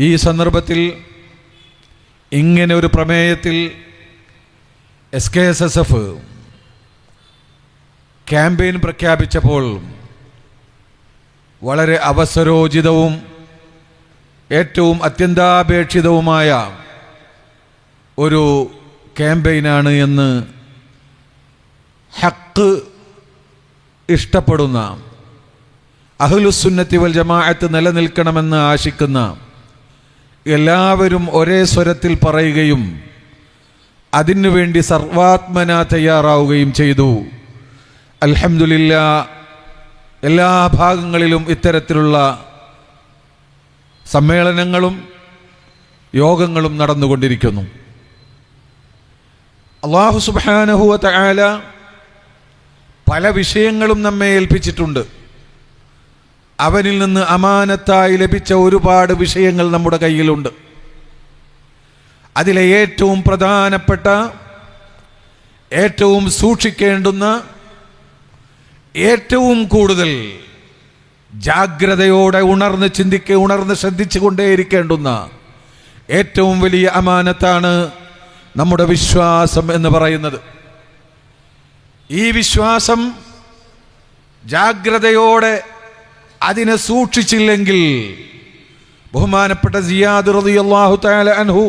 ഈ സന്ദർഭത്തിൽ ഇങ്ങനെ ഒരു പ്രമേയത്തിൽ SKSSF ക്യാമ്പയിൻ പ്രഖ്യാപിച്ചപ്പോൾ വളരെ അവസരോചിതവും ഏറ്റവും അത്യന്താപേക്ഷിതവുമായ ഒരു ക്യാമ്പയിനാണ് എന്ന് ഹക്ക് ഇഷ്ടപ്പെടുന്ന അഹ്ലുസുന്നത്തി വൽ ജമാഅത്ത് നിലനിൽക്കണമെന്ന് ആശിക്കുന്ന എല്ലാവരും ഒരേ സ്വരത്തിൽ പറയുകയും അതിനുവേണ്ടി സർവാത്മന തയ്യാറാവുകയും ചെയ്തു. അൽഹംദുലില്ലാഹ്, എല്ലാ ഭാഗങ്ങളിലും ഇത്തരത്തിലുള്ള സമ്മേളനങ്ങളും യോഗങ്ങളും നടന്നുകൊണ്ടിരിക്കുന്നു. അല്ലാഹു സുബ്ഹാനഹു വ തആല പല വിഷയങ്ങളും നമ്മെ ഏൽപ്പിച്ചിട്ടുണ്ട്. അവനിൽ നിന്ന് അമാനത്തായി ലഭിച്ച ഒരുപാട് വിഷയങ്ങൾ നമ്മുടെ കയ്യിലുണ്ട്. അതിലെ ഏറ്റവും പ്രധാനപ്പെട്ട, ഏറ്റവും സൂക്ഷിക്കേണ്ടുന്ന, ഏറ്റവും കൂടുതൽ ജാഗ്രതയോടെ ഉണർന്ന് ശ്രദ്ധിച്ചു കൊണ്ടേയിരിക്കേണ്ടുന്ന ഏറ്റവും വലിയ അമാനത്താണ് നമ്മുടെ വിശ്വാസം എന്ന് പറയുന്നത്. ഈ വിശ്വാസം ജാഗ്രതയോടെ അതിനെ സൂക്ഷിച്ചില്ലെങ്കിൽ ബഹുമാനപ്പെട്ട സിയാദ് റളിയല്ലാഹു തആല അൻഹു,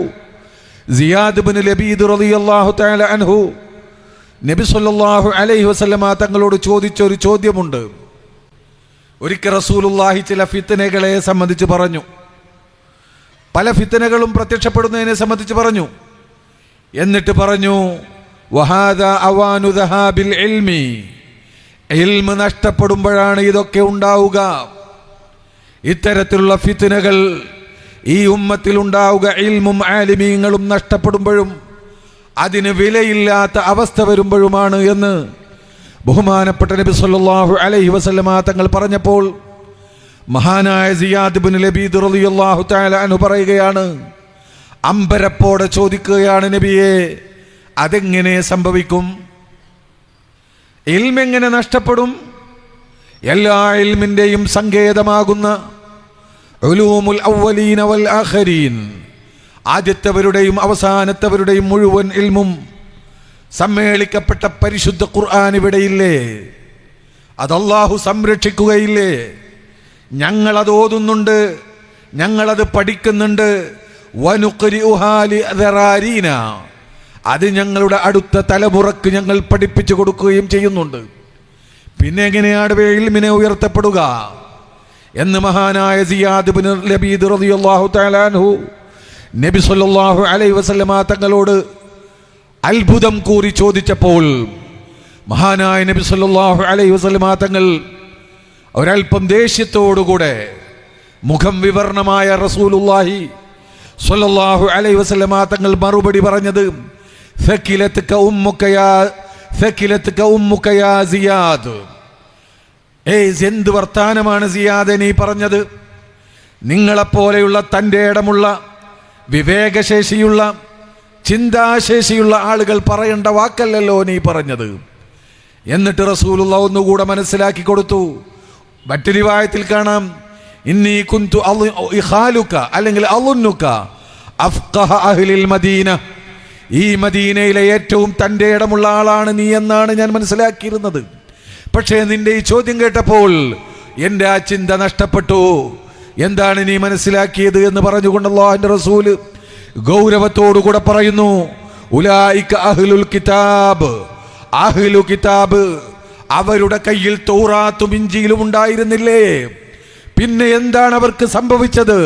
സിയാദ് ഇബ്നു ലബീദ് റളിയല്ലാഹു തആല അൻഹു നബി സല്ലല്ലാഹു അലൈഹി വസല്ലമ തങ്ങളോട് ചോദിച്ച ഒരു ചോദ്യമുണ്ട്. ഒരിക്കൽ റസൂലുള്ളാഹി ചില ഫിത്നകളെ സംബന്ധിച്ച് പറഞ്ഞു, പല ഫിത്നകളും പ്രത്യക്ഷപ്പെടുന്നതിനെ സംബന്ധിച്ച് പറഞ്ഞു. എന്നിട്ട് പറഞ്ഞു, വഹാദാ അവാനു ദഹാബിൽ ഇൽമി, ഇൽമ് നഷ്ടപ്പെടുമ്പോഴാണ് ഇതൊക്കെ ഉണ്ടാവുക. ഇത്തരത്തിലുള്ള ഫിത്നകൾ ഈ ഉമ്മത്തിൽ ഉണ്ടാവുക ഇൽമും ആലിമീങ്ങളും നഷ്ടപ്പെടുമ്പോഴും അതിന് വിലയില്ലാത്ത അവസ്ഥ വരുമ്പോഴുമാണ് എന്ന് ബഹുമാനപ്പെട്ട നബി സല്ലല്ലാഹു അലൈഹി വസല്ലമ തങ്ങൾ പറഞ്ഞപ്പോൾ മഹാനായ സിയാദ് ഇബ്നു ലബീദ് റളിയല്ലാഹു തആല അൻഹു പറയുകയാണ്, അമ്പരപ്പോടെ ചോദിക്കുകയാണ്, നബിയെ അതെങ്ങനെ സംഭവിക്കും? ഇൽമെങ്ങനെ നഷ്ടപ്പെടും? എല്ലാ ഇൽമിൻ്റെയും സങ്കേതമാകുന്ന ഉലൂമുൽ അവ്വലീന വൽ ആഖിരീൻ, ആദ്യത്തവരുടെയും അവസാനത്തവരുടെയും മുഴുവൻ ഇൽമും സമ്മേളിക്കപ്പെട്ട പരിശുദ്ധ ഖുർആൻ ഇവിടെയില്ലേ? അത് അല്ലാഹു സംരക്ഷിക്കുകയില്ലേ? ഞങ്ങളത് ഓതുന്നുണ്ട്, ഞങ്ങളത് പഠിക്കുന്നുണ്ട്. വനുഖ്രിഉഹാ ലിഅദറാരീന, അത് ഞങ്ങളുടെ അടുത്ത തലമുറക്ക് ഞങ്ങൾ പഠിപ്പിച്ചു കൊടുക്കുകയും ചെയ്യുന്നുണ്ട്. പിന്നെ എങ്ങനെയാണ് ഇൽമിനെ ഉയർത്തപ്പെടുക എന്ന് മഹാനായ സിയാദ് ഇബ്നു ലബീദ് റളിയല്ലാഹു തആല അൻഹു നബി സല്ലല്ലാഹു അലൈഹി വസല്ലമ തങ്ങളോട് അത്ഭുതം കൂറി ചോദിച്ചപ്പോൾ മഹാനായ നബി സല്ലല്ലാഹു അലൈഹി വസല്ലമ തങ്ങൾ ഒരൽപ്പം ദേഷ്യത്തോടുകൂടെ മുഖം വിവർണമായ റസൂലുള്ളാഹി സ്വല്ലല്ലാഹു അലൈഹി വസല്ലമ തങ്ങൾ മറുപടി പറഞ്ഞത്, സകിലതുക ഉമ്മുക യാ സിയാദ്. എന്ത് വർത്താനമാണ് സിയാദ് നീ പറഞ്ഞത്? നിങ്ങളെപ്പോലെയുള്ള തൻ്റെ ഇടമുള്ള, വിവേകശേഷിയുള്ള, ചിന്താശേഷിയുള്ള ആളുകൾ പറയേണ്ട വാക്കല്ലല്ലോ നീ പറഞ്ഞത്. എന്നിട്ട് റസൂലുള്ളാഹി ഒന്നുകൂടെ മനസ്സിലാക്കി കൊടുത്തു. മറ്റൊരു റിവായത്തിൽ കാണാം, ഇന്നി കുന്തു ഇഖാലുക അല്ലെങ്കിൽ അളുന്നുക അഫ്ഖഹ അഹ്ലിൽ മദീന, ഈ മദീനയിലെ ഏറ്റവും തൻ്റെ ഇടമുള്ള ആളാണ് നീ എന്നാണ് ഞാൻ മനസ്സിലാക്കിയിരുന്നത്. പക്ഷേ നിന്റെ ഈ ചോദ്യം കേട്ടപ്പോൾ എൻ്റെ ആ ചിന്ത നഷ്ടപ്പെട്ടു. എന്താണ് നീ മനസ്സിലാക്കിയത് എന്ന് പറഞ്ഞുകൊണ്ട് അല്ലാഹുവിൻ്റെ റസൂല് ഗൗരവത്തോടുകൂടെ പറയുന്നു, ഉലൈക അഹ്ലുൽ കിതാബ്, അഹ്ലു കിതാബ്, അവരുടെ കയ്യിൽ തൗറാത്തും ഇഞ്ചീലും ഉണ്ടായിരുന്നില്ലേ? പിന്നെ എന്താണ് അവർക്ക് സംഭവിച്ചത്?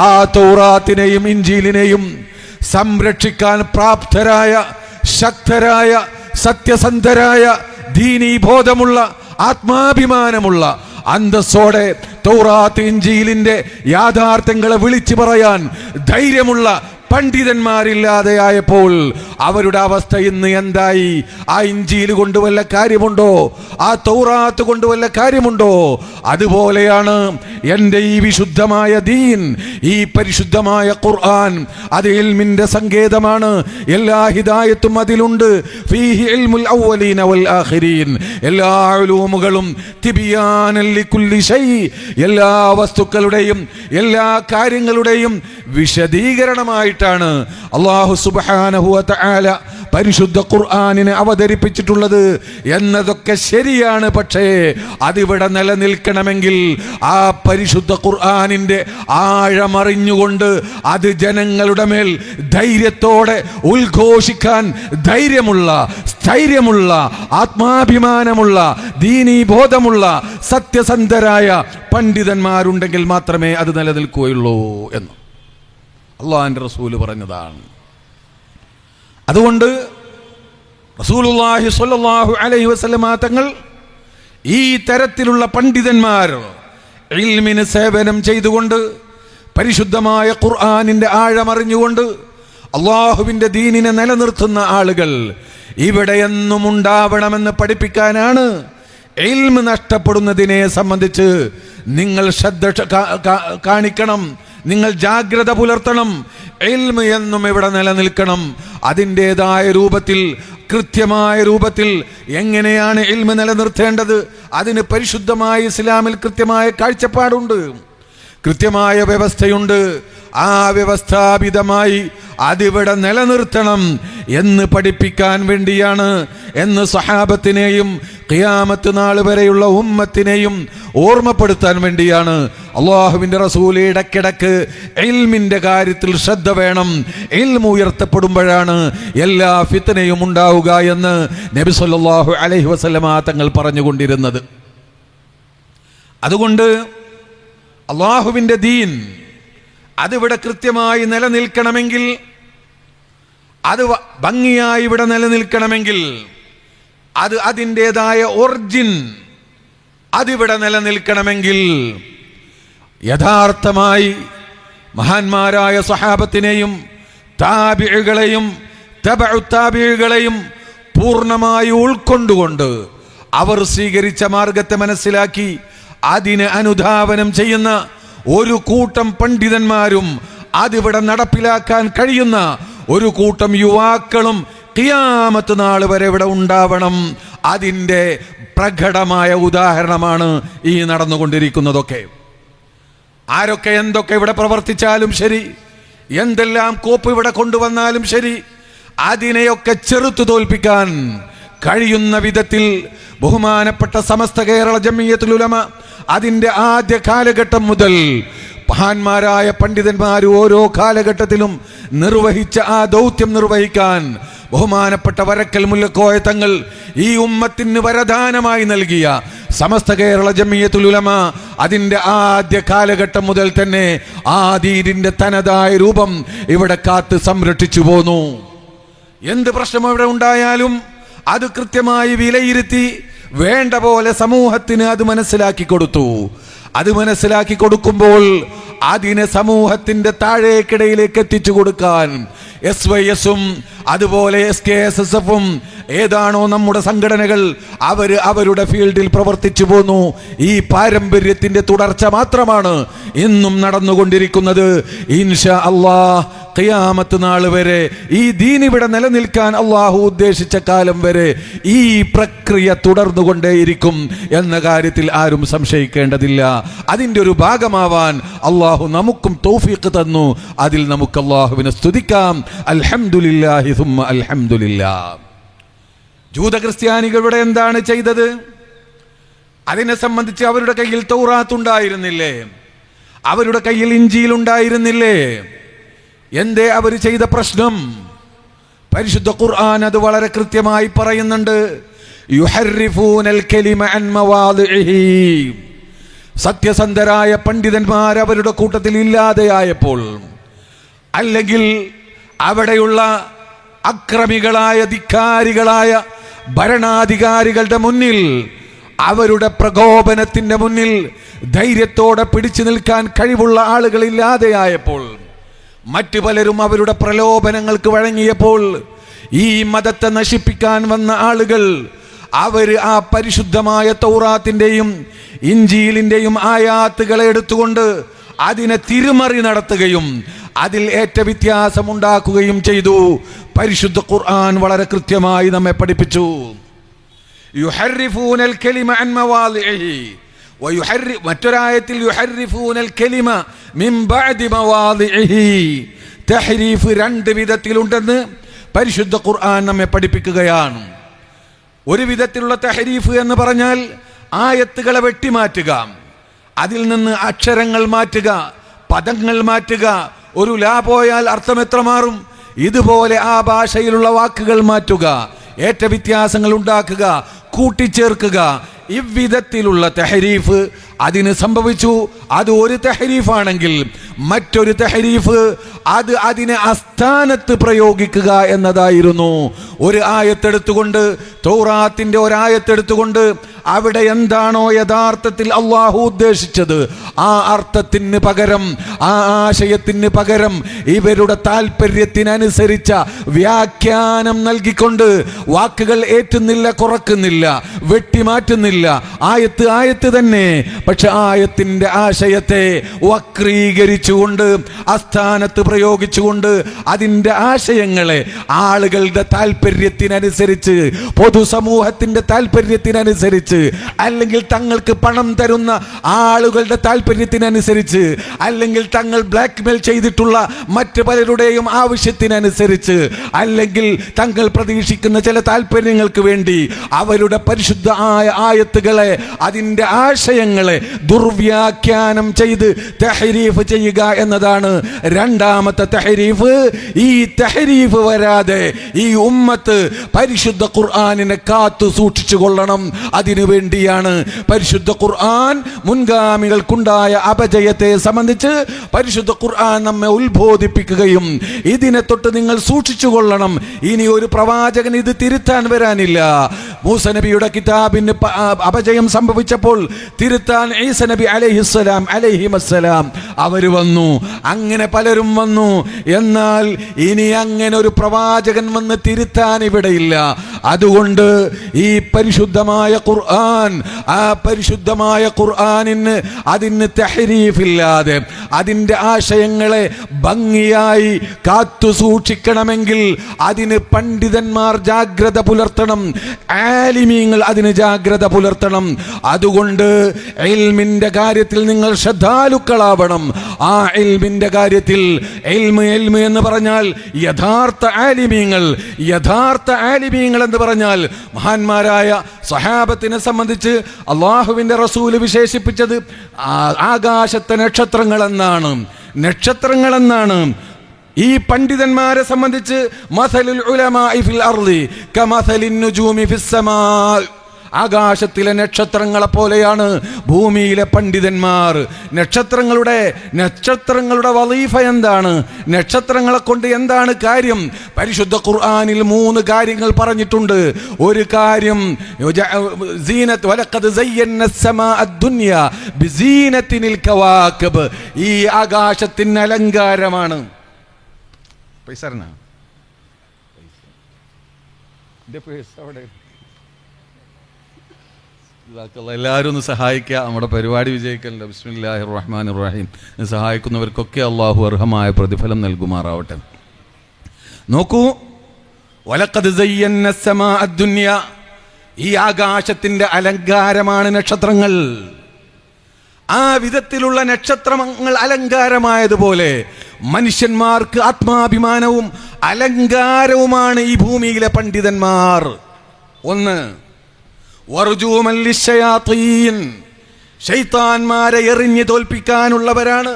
ആ തൗറാത്തിനെയും ഇഞ്ചീലിനെയും സംരക്ഷിക്കാൻ പ്രാപ്തരായ, ശക്തരായ, സത്യസന്ധരായ, ദീനീബോധമുള്ള, ആത്മാഭിമാനമുള്ള, അന്തസ്സോടെ തൗറാത്ത് ഇഞ്ചീലിന്റെ യാഥാർത്ഥ്യങ്ങളെ വിളിച്ചു പറയാൻ ധൈര്യമുള്ള പണ്ഡിതന്മാരില്ലാതെയായപ്പോൾ അവരുടെ അവസ്ഥ ഇന്ന് എന്തായി? ആ ഇഞ്ചീൽ കൊണ്ട് വല്ല കാര്യമുണ്ടോ? ആ തൗറാത്ത് കൊണ്ട് വല്ല കാര്യമുണ്ടോ? അതുപോലെയാണ് എൻ്റെ ഈ വിശുദ്ധമായ ദീൻ, ഈ പരിശുദ്ധമായ ഖുർആൻ. അത് ഇൽമിന്റെ സങ്കേതമാണ്. എല്ലാ ഹിദായത്തും അതിലുണ്ട്. ഫീഹി ഇൽമുൽ അവ്വലീന വൽ ആഖിരീൻ. എല്ലാ ഉലൂമുകളും തിബിയാനൻ ലികുല്ലി ശൈ, എല്ലാ വസ്തുക്കളുടെയും എല്ലാ കാര്യങ്ങളുടെയും വിശദീകരണമായിട്ടാണ് അല്ലാഹു സുബ്ഹാനഹു വ തആല പരിശുദ്ധ ഖുർആനിനെ അവതരിപ്പിച്ചിട്ടുള്ളത് എന്നതൊക്കെ ശരിയാണ്. പക്ഷേ അതിവിടെ നിലനിൽക്കണമെങ്കിൽ ആ പരിശുദ്ധ ഖുർആനിന്റെ ആഴമറിഞ്ഞുകൊണ്ട് അത് ജനങ്ങളുടെ മേൽ ധൈര്യത്തോടെ ഉദ്ഘോഷിക്കാൻ ധൈര്യമുള്ള, സ്ഥൈര്യമുള്ള, ആത്മാഭിമാനമുള്ള, ദീനീബോധമുള്ള സത്യസന്ധരായ പണ്ഡിതന്മാരുണ്ടെങ്കിൽ മാത്രമേ അത് നിലനിൽക്കുകയുള്ളൂ എന്ന് അല്ലാഹുവിന്റെ റസൂല് പറഞ്ഞതാണ്. അതുകൊണ്ട് റസൂലുള്ളാഹി സ്വല്ലല്ലാഹു അലൈഹി വസല്ലമ തങ്ങൾ ഈ തരത്തിലുള്ള പണ്ഡിതന്മാർ ഇൽമിന് സേവനം ചെയ്തുകൊണ്ട് പരിശുദ്ധമായ ഖുർആനിന്റെ ആഴമറിഞ്ഞുകൊണ്ട് അള്ളാഹുവിന്റെ ദീനിനെ നിലനിർത്തുന്ന ആളുകൾ ഇവിടെ എന്നും ഉണ്ടാവണമെന്ന് പഠിപ്പിക്കാനാണ്. ഇൽമ് നഷ്ടപ്പെടുന്നതിനെ സംബന്ധിച്ച് നിങ്ങൾ ശ്രദ്ധ കാണിക്കണം, നിങ്ങൾ ജാഗ്രത പുലർത്തണം. ഇൽമ് എന്നും ഇവിടെ നിലനിൽക്കണം. അതിൻ്റെതായ രൂപത്തിൽ, കൃത്യമായ രൂപത്തിൽ എങ്ങനെയാണ് ഇൽമ് നിലനിർത്തേണ്ടത്? അതിന് പരിശുദ്ധമായ ഇസ്ലാമിൽ കൃത്യമായ കാഴ്ചപ്പാടുണ്ട്, കൃത്യമായ വ്യവസ്ഥയുണ്ട്. ആ വ്യവസ്ഥാപിതമായി അതിവിടെ നിലനിർത്തണം എന്ന് പഠിപ്പിക്കാൻ വേണ്ടിയാണ്, എന്ന് സഹാബത്തിനെയും ഖിയാമത്ത് നാൾ വരെയുള്ള ഉമ്മത്തിനെയും ഓർമ്മപ്പെടുത്താൻ വേണ്ടിയാണ് അള്ളാഹുവിൻ്റെ റസൂൽ ഇടയ്ക്കിടയ്ക്ക് ഇൽമിൻ്റെ കാര്യത്തിൽ ശ്രദ്ധ വേണം, ഇൽമ് ഉയർത്തപ്പെടുമ്പോഴാണ് എല്ലാ ഫിത്നയും ഉണ്ടാവുക എന്ന് നബി സല്ലല്ലാഹു അലൈഹി വസല്ലമ തങ്ങൾ പറഞ്ഞുകൊണ്ടിരുന്നത്. അതുകൊണ്ട് അള്ളാഹുവിൻ്റെ ദീൻ അതിവിടെ കൃത്യമായി നിലനിൽക്കണമെങ്കിൽ, അത് ഭംഗിയായി ഇവിടെ നിലനിൽക്കണമെങ്കിൽ, അത് അതിൻ്റെതായ ഒറിജിൻ അതിവിടെ നിലനിൽക്കണമെങ്കിൽ യഥാർത്ഥമായി മഹാന്മാരായ സഹാബത്തിനെയും താബിഈകളെയും തബഉ താബിഈകളെയും പൂർണ്ണമായി ഉൾക്കൊണ്ടുകൊണ്ട് അവർ സ്വീകരിച്ച മാർഗത്തെ മനസ്സിലാക്കി അതിനെ അനുധാവനം ചെയ്യുന്ന ഒരു കൂട്ടം പണ്ഡിതന്മാരും അതിവിടെ നടപ്പിലാക്കാൻ കഴിയുന്ന ഒരു കൂട്ടം യുവാക്കളും ഖിയാമത്ത് നാൾ വരെ ഇവിടെ ഉണ്ടാവണം. അതിൻ്റെ പ്രകടമായ ഉദാഹരണമാണ് ഈ നടന്നുകൊണ്ടിരിക്കുന്നതൊക്കെ. ആരൊക്കെ എന്തൊക്കെ ഇവിടെ പ്രവർത്തിച്ചാലും ശരി, എന്തെല്ലാം കോപ്പ് ഇവിടെ കൊണ്ടുവന്നാലും ശരി, അതിനെയൊക്കെ ചെറുത്തു തോൽപ്പിക്കാൻ കഴിയുന്ന വിധത്തിൽ ബഹുമാനപ്പെട്ട സമസ്ത കേരള ജംഇയ്യത്തുൽ ഉലമ അതിൻ്റെ ആദ്യ കാലഘട്ടം മുതൽ മഹാന്മാരായ പണ്ഡിതന്മാർ ഓരോ കാലഘട്ടത്തിലും നിർവഹിച്ച ആ ദൗത്യം നിർവഹിക്കാൻ ബഹുമാനപ്പെട്ട വരക്കൽ മുല്ലക്കോയ തങ്ങൾ ഈ ഉമ്മത്തിന് വരദാനമായി നൽകിയ സമസ്ത കേരള ജംഇയ്യത്തുൽ ഉലമ അതിൻ്റെ ആദ്യ കാലഘട്ടം മുതൽ തന്നെ ആ ദീനിന്റെ തനതായ രൂപം ഇവിടെ കാത്ത് സംരക്ഷിച്ചു പോന്നു. എന്ത് പ്രശ്നം ഇവിടെ ഉണ്ടായാലും അത് കൃത്യമായി വിലയിരുത്തി വേണ്ട പോലെ സമൂഹത്തിന് അത് മനസ്സിലാക്കി കൊടുത്തു. അത് മനസ്സിലാക്കി കൊടുക്കുമ്പോൾ അതിനെ സമൂഹത്തിന്റെ താഴേക്കിടയിലേക്ക് എത്തിച്ചു കൊടുക്കാൻ SYS-ഉം അതുപോലെ SKSSF-ഉം ഏതാണോ നമ്മുടെ സംഘടനകൾ അവരുടെ ഫീൽഡിൽ പ്രവർത്തിച്ചു പോന്നു. ഈ പാരമ്പര്യത്തിന്റെ തുടർച്ച മാത്രമാണ് ഇന്നും നടന്നുകൊണ്ടിരിക്കുന്നത്. ഇൻഷാ അല്ലാഹ് ഖിയാമത്ത് നാൾ വരെ ഈ ദീൻ ഇവിടെ നിലനിൽക്കാൻ അള്ളാഹു ഉദ്ദേശിച്ച കാലം വരെ ഈ പ്രക്രിയ തുടർന്നുകൊണ്ടേയിരിക്കും എന്ന കാര്യത്തിൽ ആരും സംശയിക്കേണ്ടതില്ല. അതിൻ്റെ ഒരു ഭാഗമാവാൻ അള്ളാഹു നമുക്കും തൗഫീഖ് തന്നു. അതിൽ നമുക്ക് അള്ളാഹുവിനെ സ്തുതിക്കാം. അൽഹംദുലില്ലാഹി സുമ്മ അൽഹംദുലില്ലാ. ജൂത ക്രിസ്ത്യാനികളുടെ എന്താണ് ചെയ്തത്? അതിനെ സംബന്ധിച്ച് അവരുടെ കയ്യിൽ തൗറാത്ത് ഉണ്ടായിരുന്നില്ലേ? അവരുടെ കയ്യിൽ ഇഞ്ചീൽ ഉണ്ടായിരുന്നില്ലേ? എന്തേ അവർ ചെയ്ത പ്രശ്നം? പരിശുദ്ധ ഖുർആൻ അത് വളരെ കൃത്യമായി പറയുന്നുണ്ട്. യുഹർരിഫൂനൽ കലിമ അൻ മവാദിഇഹി. സത്യസന്ധരായ പണ്ഡിതന്മാർ അവരുടെ കൂട്ടത്തിൽ ഇല്ലാതെയായപ്പോൾ, അല്ലെങ്കിൽ അവിടെയുള്ള അക്രമികളായ ധിക്കാരികളായ ഭരണാധികാരികളുടെ മുന്നിൽ, അവരുടെ പ്രകോപനത്തിന്റെ മുന്നിൽ ധൈര്യത്തോടെ പിടിച്ചു നിൽക്കാൻ കഴിവുള്ള ആളുകളില്ലാതെയായപ്പോൾ, മറ്റു പലരും അവരുടെ പ്രലോഭനങ്ങൾക്ക് വഴങ്ങിയപ്പോൾ ഈ മതത്തെ നശിപ്പിക്കാൻ വന്ന ആളുകൾ അവര് ആ പരിശുദ്ധമായ തൗറാത്തിന്റെയും ഇഞ്ചീലിന്റെയും ആയാത്തുകളെ എടുത്തുകൊണ്ട് അതിനെ തിരുമറി നടത്തുകയും അതിൽ ഏറ്റ വ്യത്യാസമുണ്ടാക്കുകയും ചെയ്തു. പരിശുദ്ധ ഖുർആൻ വളരെ കൃത്യമായി നമ്മെ പഠിപ്പിച്ചു. യുഹർരിഫൂനൽ കലിമ അൻ മവാദിഇഹി മറ്റൊരായത്തിൽ യുഹർരിഫൂനൽ കലിമ മിൻ ബഅദി മവാദിഇഹി. തഹ്രീഫ് രണ്ട് വിധത്തിലുണ്ടെന്ന് പരിശുദ്ധ ഖുർആൻ നമ്മെ പഠിപ്പിക്കുകയാണ്. ഒരു വിധത്തിലുള്ള തഹ്രീഫ് എന്ന് പറഞ്ഞാൽ ആയത്തുകളെ വെട്ടിമാറ്റുക, അതിൽ നിന്ന് അക്ഷരങ്ങൾ മാറ്റുക, പദങ്ങൾ മാറ്റുക. ഒരു ലാ പോയാൽ അർത്ഥം എത്ര മാറും? ഇതുപോലെ ആ ഭാഷയിലുള്ള വാക്കുകൾ മാറ്റുക, ഏറ്റ വ്യത്യാസങ്ങൾ ഉണ്ടാക്കുക, കൂട്ടിച്ചേർക്കുക. ഇவ்விധത്തിലുള്ള തഹരീഫ് അതിന് സംഭവിച്ചു. അത് ഒരു തഹരീഫാണെങ്കിൽ മറ്റൊരു തഹരീഫ് അത് അതിനെ അസ്ഥാനത്ത് പ്രയോഗിക്കുക എന്നതായിരുന്നു. ഒരു ആയത്തെടുത്തുകൊണ്ട്, തൗറാത്തിന്റെ ഒരായത്തെടുത്തുകൊണ്ട് അവിടെ എന്താണോ യഥാർത്ഥത്തിൽ അള്ളാഹു ഉദ്ദേശിച്ചത് ആ അർത്ഥത്തിന് പകരം, ആ ആശയത്തിന് പകരം ഇവരുടെ താല്പര്യത്തിനനുസരിച്ച വ്യാഖ്യാനം നൽകിക്കൊണ്ട് വാക്കുകൾ ഏറ്റുന്നില്ല, കുറക്കുന്നില്ല, വെട്ടിമാറ്റുന്നില്ല. ആയത്ത് തന്നെ, പക്ഷെ ആയത്തിന്റെ ആശയത്തെ വക്രീകരിച്ചുകൊണ്ട് അസ്ഥാനത്ത് പ്രയോഗിച്ചുകൊണ്ട് അതിന്റെ ആശയങ്ങളെ ആളുകളുടെ താല്പര്യത്തിനനുസരിച്ച്, പൊതുസമൂഹത്തിന്റെ താല്പര്യത്തിനനുസരിച്ച്, അല്ലെങ്കിൽ തങ്ങൾക്ക് പണം തരുന്ന ആളുകളുടെ താല്പര്യത്തിനനുസരിച്ച്, അല്ലെങ്കിൽ തങ്ങൾ ബ്ലാക്ക്മെയിൽ ചെയ്തിട്ടുള്ള മറ്റു പലരുടെയും ആവശ്യത്തിനനുസരിച്ച്, അല്ലെങ്കിൽ തങ്ങൾ പ്രതീക്ഷിക്കുന്ന ചില താല്പര്യങ്ങൾക്ക് വേണ്ടി അവരുടെ പരിശുദ്ധ ആയത്തുകളെ, അതിന്റെ ആശയങ്ങളെ ദുർവ്യാഖ്യാനം ചെയ്ത് തഹരീഫ് ചെയ്യുക എന്നതാണ് രണ്ടാമത്തെ തഹരീഫ്. ഈ തഹരീഫ് വരാതെ ഈ ഉമ്മത്ത് പരിശുദ്ധ ഖുർആനിനെ കാത്തു സൂക്ഷിച്ചു കൊള്ളണം. അതിനു വേണ്ടിയാണ് പരിശുദ്ധ ഖുർആൻ മുൻഗാമികൾക്കുണ്ടായ അപജയത്തെ സംബന്ധിച്ച് പരിശുദ്ധ ഖുർആൻ നമ്മെ ഉത്ബോധിപ്പിക്കുകയും ഇതിനെ തൊട്ട് നിങ്ങൾ സൂക്ഷിച്ചു കൊള്ളണം. ഇനി ഒരു പ്രവാചകൻ ഇത് തിരുത്താൻ വരാനില്ല. മൂസ നബിയുടെ കിതാബിന് അപജയം സംഭവിച്ചപ്പോൾ തിരുത്താൻ ഈസ നബി അലൈഹിസ്സലാം അവര് വന്നു. അങ്ങനെ പലരും വന്നു. എന്നാൽ ഇനി അങ്ങനെ ഒരു പ്രവാചകൻ വന്ന് തിരുത്താൻ ഇവിടെയില്ല. അതുകൊണ്ട് ഈ പരിശുദ്ധമായ ഖുർആൻ, ആ പരിശുദ്ധമായ ഖുർആനിന് അതിന് തഹരീഫില്ലാതെ അതിൻ്റെ ആശയങ്ങളെ ഭംഗിയായി കാത്തു സൂക്ഷിക്കണമെങ്കിൽ അതിന് പണ്ഡിതന്മാർ ജാഗ്രത പുലർത്തണം, ആലിമീങ്ങൾ അതിന് ജാഗ്രത പുലർത്തണം. അതുകൊണ്ട് ഇൽമിന്റെ കാര്യത്തിൽ നിങ്ങൾ ശ്രദ്ധാലുക്കളാവണം. ആ ഇൽമിന്റെ കാര്യത്തിൽ ഇൽമ് എന്ന് പറഞ്ഞാൽ യഥാർത്ഥ ആലിമീങ്ങൾ എന്ന് പറഞ്ഞാൽ മഹാന്മാരായ സഹാബത്തിനെ സംബന്ധിച്ച് അള്ളാഹുവിന്റെ റസൂല് വിശേഷിപ്പിച്ചത് ആകാശത്തെ നക്ഷത്രങ്ങൾ എന്നാണ്. ഈ പണ്ഡിതന്മാരെ സംബന്ധിച്ച് മസലുൽ ഉലമാഇ ഫിൽ അർളി കമസലിൻ നുജൂമി ഫിസ് സമാ, ആകാശത്തിലെ നക്ഷത്രങ്ങളെ പോലെയാണ് ഭൂമിയിലെ പണ്ഡിതന്മാർ. നക്ഷത്രങ്ങളുടെ വളീഫ എന്താണ്? നക്ഷത്രങ്ങളെ കൊണ്ട് എന്താണ് കാര്യം? പരിശുദ്ധ ഖുർആനിൽ 3 കാര്യങ്ങൾ പറഞ്ഞിട്ടുണ്ട്. ഒരു കാര്യം സീനത്ത്, വലഖദ് സയ്യന്ന അസ്സമാഅ അദ്ദുനിയ ബിസീനത്തിനിൽ കവാകിബ്, ഈ ആകാശത്തിന് അലങ്കാരമാണ്. പൈസറനാ എല്ലാവരും ഒന്ന് സഹായിക്കുക, നമ്മുടെ പരിപാടി വിജയിക്കലുണ്ട്. ബിസ്മില്ലാഹിർ റഹ്മാനിർ റഹീം. സഹായിക്കുന്നവർക്കൊക്കെ അള്ളാഹു അർഹമായ പ്രതിഫലം നൽകുമാറാവട്ടെ. നോക്കൂ, വലഖദ് സയ്യന്ന അസ്സമാഅ അദ്ദുനിയ, ഈ ആകാശത്തിന്റെ അലങ്കാരമാണ് നക്ഷത്രങ്ങൾ. ആ വിധത്തിലുള്ള നക്ഷത്രങ്ങൾ അലങ്കാരമായതുപോലെ മനുഷ്യന്മാർക്ക് ആത്മാഭിമാനവും അലങ്കാരവുമാണ് ഈ ഭൂമിയിലെ പണ്ഡിതന്മാർ. ഒന്ന്, വർജൂമൻ ലിശ്ശയാത്തീൻ, ശൈത്താന്മാരെ എറിഞ്ഞു തോൽപ്പിക്കാനുള്ളവരാണ്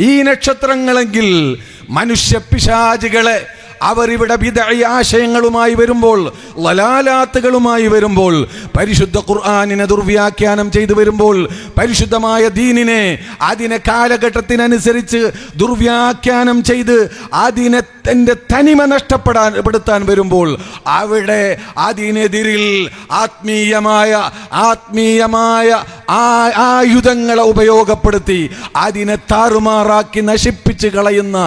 ഈ നക്ഷത്രങ്ങളെങ്കിൽ മനുഷ്യ പിശാചുകളെ അവരിവിടെ ബിദ്അ ആശയങ്ങളുമായി വരുമ്പോൾ, ലലാലാത്തുകളുമായി വരുമ്പോൾ, പരിശുദ്ധ ഖുർആനിനെ ദുർവ്യാഖ്യാനം ചെയ്തു വരുമ്പോൾ, പരിശുദ്ധമായ ദീനിനെ അതിനെ കാലഘട്ടത്തിനനുസരിച്ച് ദുർവ്യാഖ്യാനം ചെയ്ത് അതിനെ തൻ്റെ തനിമ നഷ്ടപ്പെടുത്താൻ വരുമ്പോൾ അവിടെ അതിനെതിരിൽ ആത്മീയമായ ആയുധങ്ങളെ ഉപയോഗപ്പെടുത്തി അതിനെ താറുമാറാക്കി നശിപ്പിച്ച് കളയുന്ന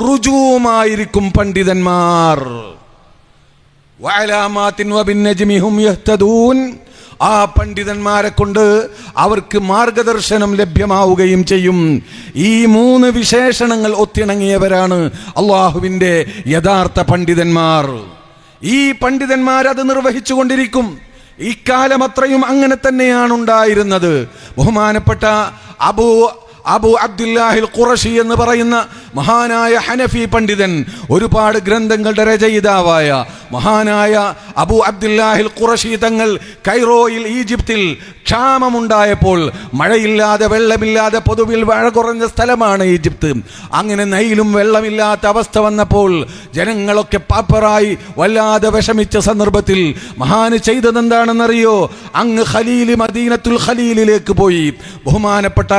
റുജൂമായിരിക്കും പണ്ഡിതന്മാർ. വഅലാമാത്തിൻ വബിന്നജ്മി ഹും യഹ്തദൂൻ. ആ പണ്ഡിതന്മാരെ കൊണ്ട് അവർക്ക് മാർഗദർശനം ലഭ്യമാവുകയും ചെയ്യും. ഈ 3 വിശേഷണങ്ങൾ ഒത്തിണങ്ങിയവരാണ് അള്ളാഹുവിൻ്റെ യഥാർത്ഥ പണ്ഡിതന്മാർ. ഈ പണ്ഡിതന്മാരത് നിർവഹിച്ചു കൊണ്ടിരിക്കും. ഇക്കാലം അത്രയും അങ്ങനെ തന്നെയാണ് ഉണ്ടായിരുന്നത്. ബഹുമാനപ്പെട്ട അബു അബ്ദുല്ലാഹിൽ ഖുറശി എന്ന് പറയുന്ന മഹാനായ ഹനഫി പണ്ഡിതൻ, ഒരുപാട് ഗ്രന്ഥങ്ങളുടെ രചയിതാവായ മഹാനായ അബു അബ്ദുല്ലാഹിൽ ഖുറശി തങ്ങൾ കൈറോയിൽ ഈജിപ്തിൽ ക്ഷാമമുണ്ടായപ്പോൾ, മഴയില്ലാതെ വെള്ളമില്ലാതെ പൊതുവിൽ മഴ കുറഞ്ഞ സ്ഥലമാണ് ഈജിപ്ത്. അങ്ങനെ നൈലും വെള്ളമില്ലാത്ത അവസ്ഥ വന്നപ്പോൾ ജനങ്ങളൊക്കെ പാപ്പറായി വല്ലാതെ വിഷമിച്ച സന്ദർഭത്തിൽ മഹാന് ചെയ്തതെന്താണെന്നറിയോ? അങ്ങ് ഖലീൽ, മദീനത്തുൽ ഖലീലിലേക്ക് പോയി. ബഹുമാനപ്പെട്ട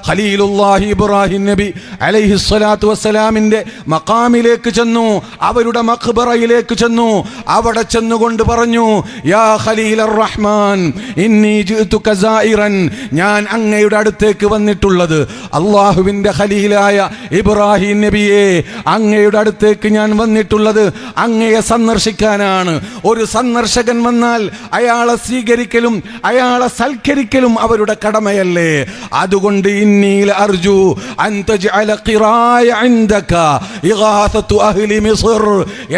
ഖലീലുല്ലാഹി ഇബ്രാഹിം നബി അലൈഹിസ്സലാത്തു വസ്സലാമിന്റെ മഖാമിലേക്ക് ചെന്നു, അവരുടെ മഖ്ബറയിലേക്ക് ചെന്നു. അവിടെ ചെന്നുകൊണ്ട് പറഞ്ഞു, യാ ഖലീലർ റഹ്മാൻ ഇന്നി ജിഅ്തുക സായിറൻ, ഞാൻ അങ്ങയുടെ അടുത്തേക്ക് വന്നിട്ടുള്ളത് അല്ലാഹുവിന്റെ ഖലീലായ ഇബ്രാഹിം നബിയെ, അങ്ങയുടെ അടുത്തേക്ക് ഞാൻ വന്നിട്ടുള്ളത് അങ്ങയെ സന്ദർശിക്കാനാണ്. ഒരു സന്ദർശകൻ വന്നാൽ അയാളെ സ്വീകരിക്കലും അയാളെ സൽക്കരിക്കലും അവരുടെ കടമയല്ലേ? അതുകൊണ്ട് ഇന്നീല അർജു അൻ തജ്അല ഖിറായ ഇൻദക ഇഗാസതു അഹ്ലി മിസ്ർ,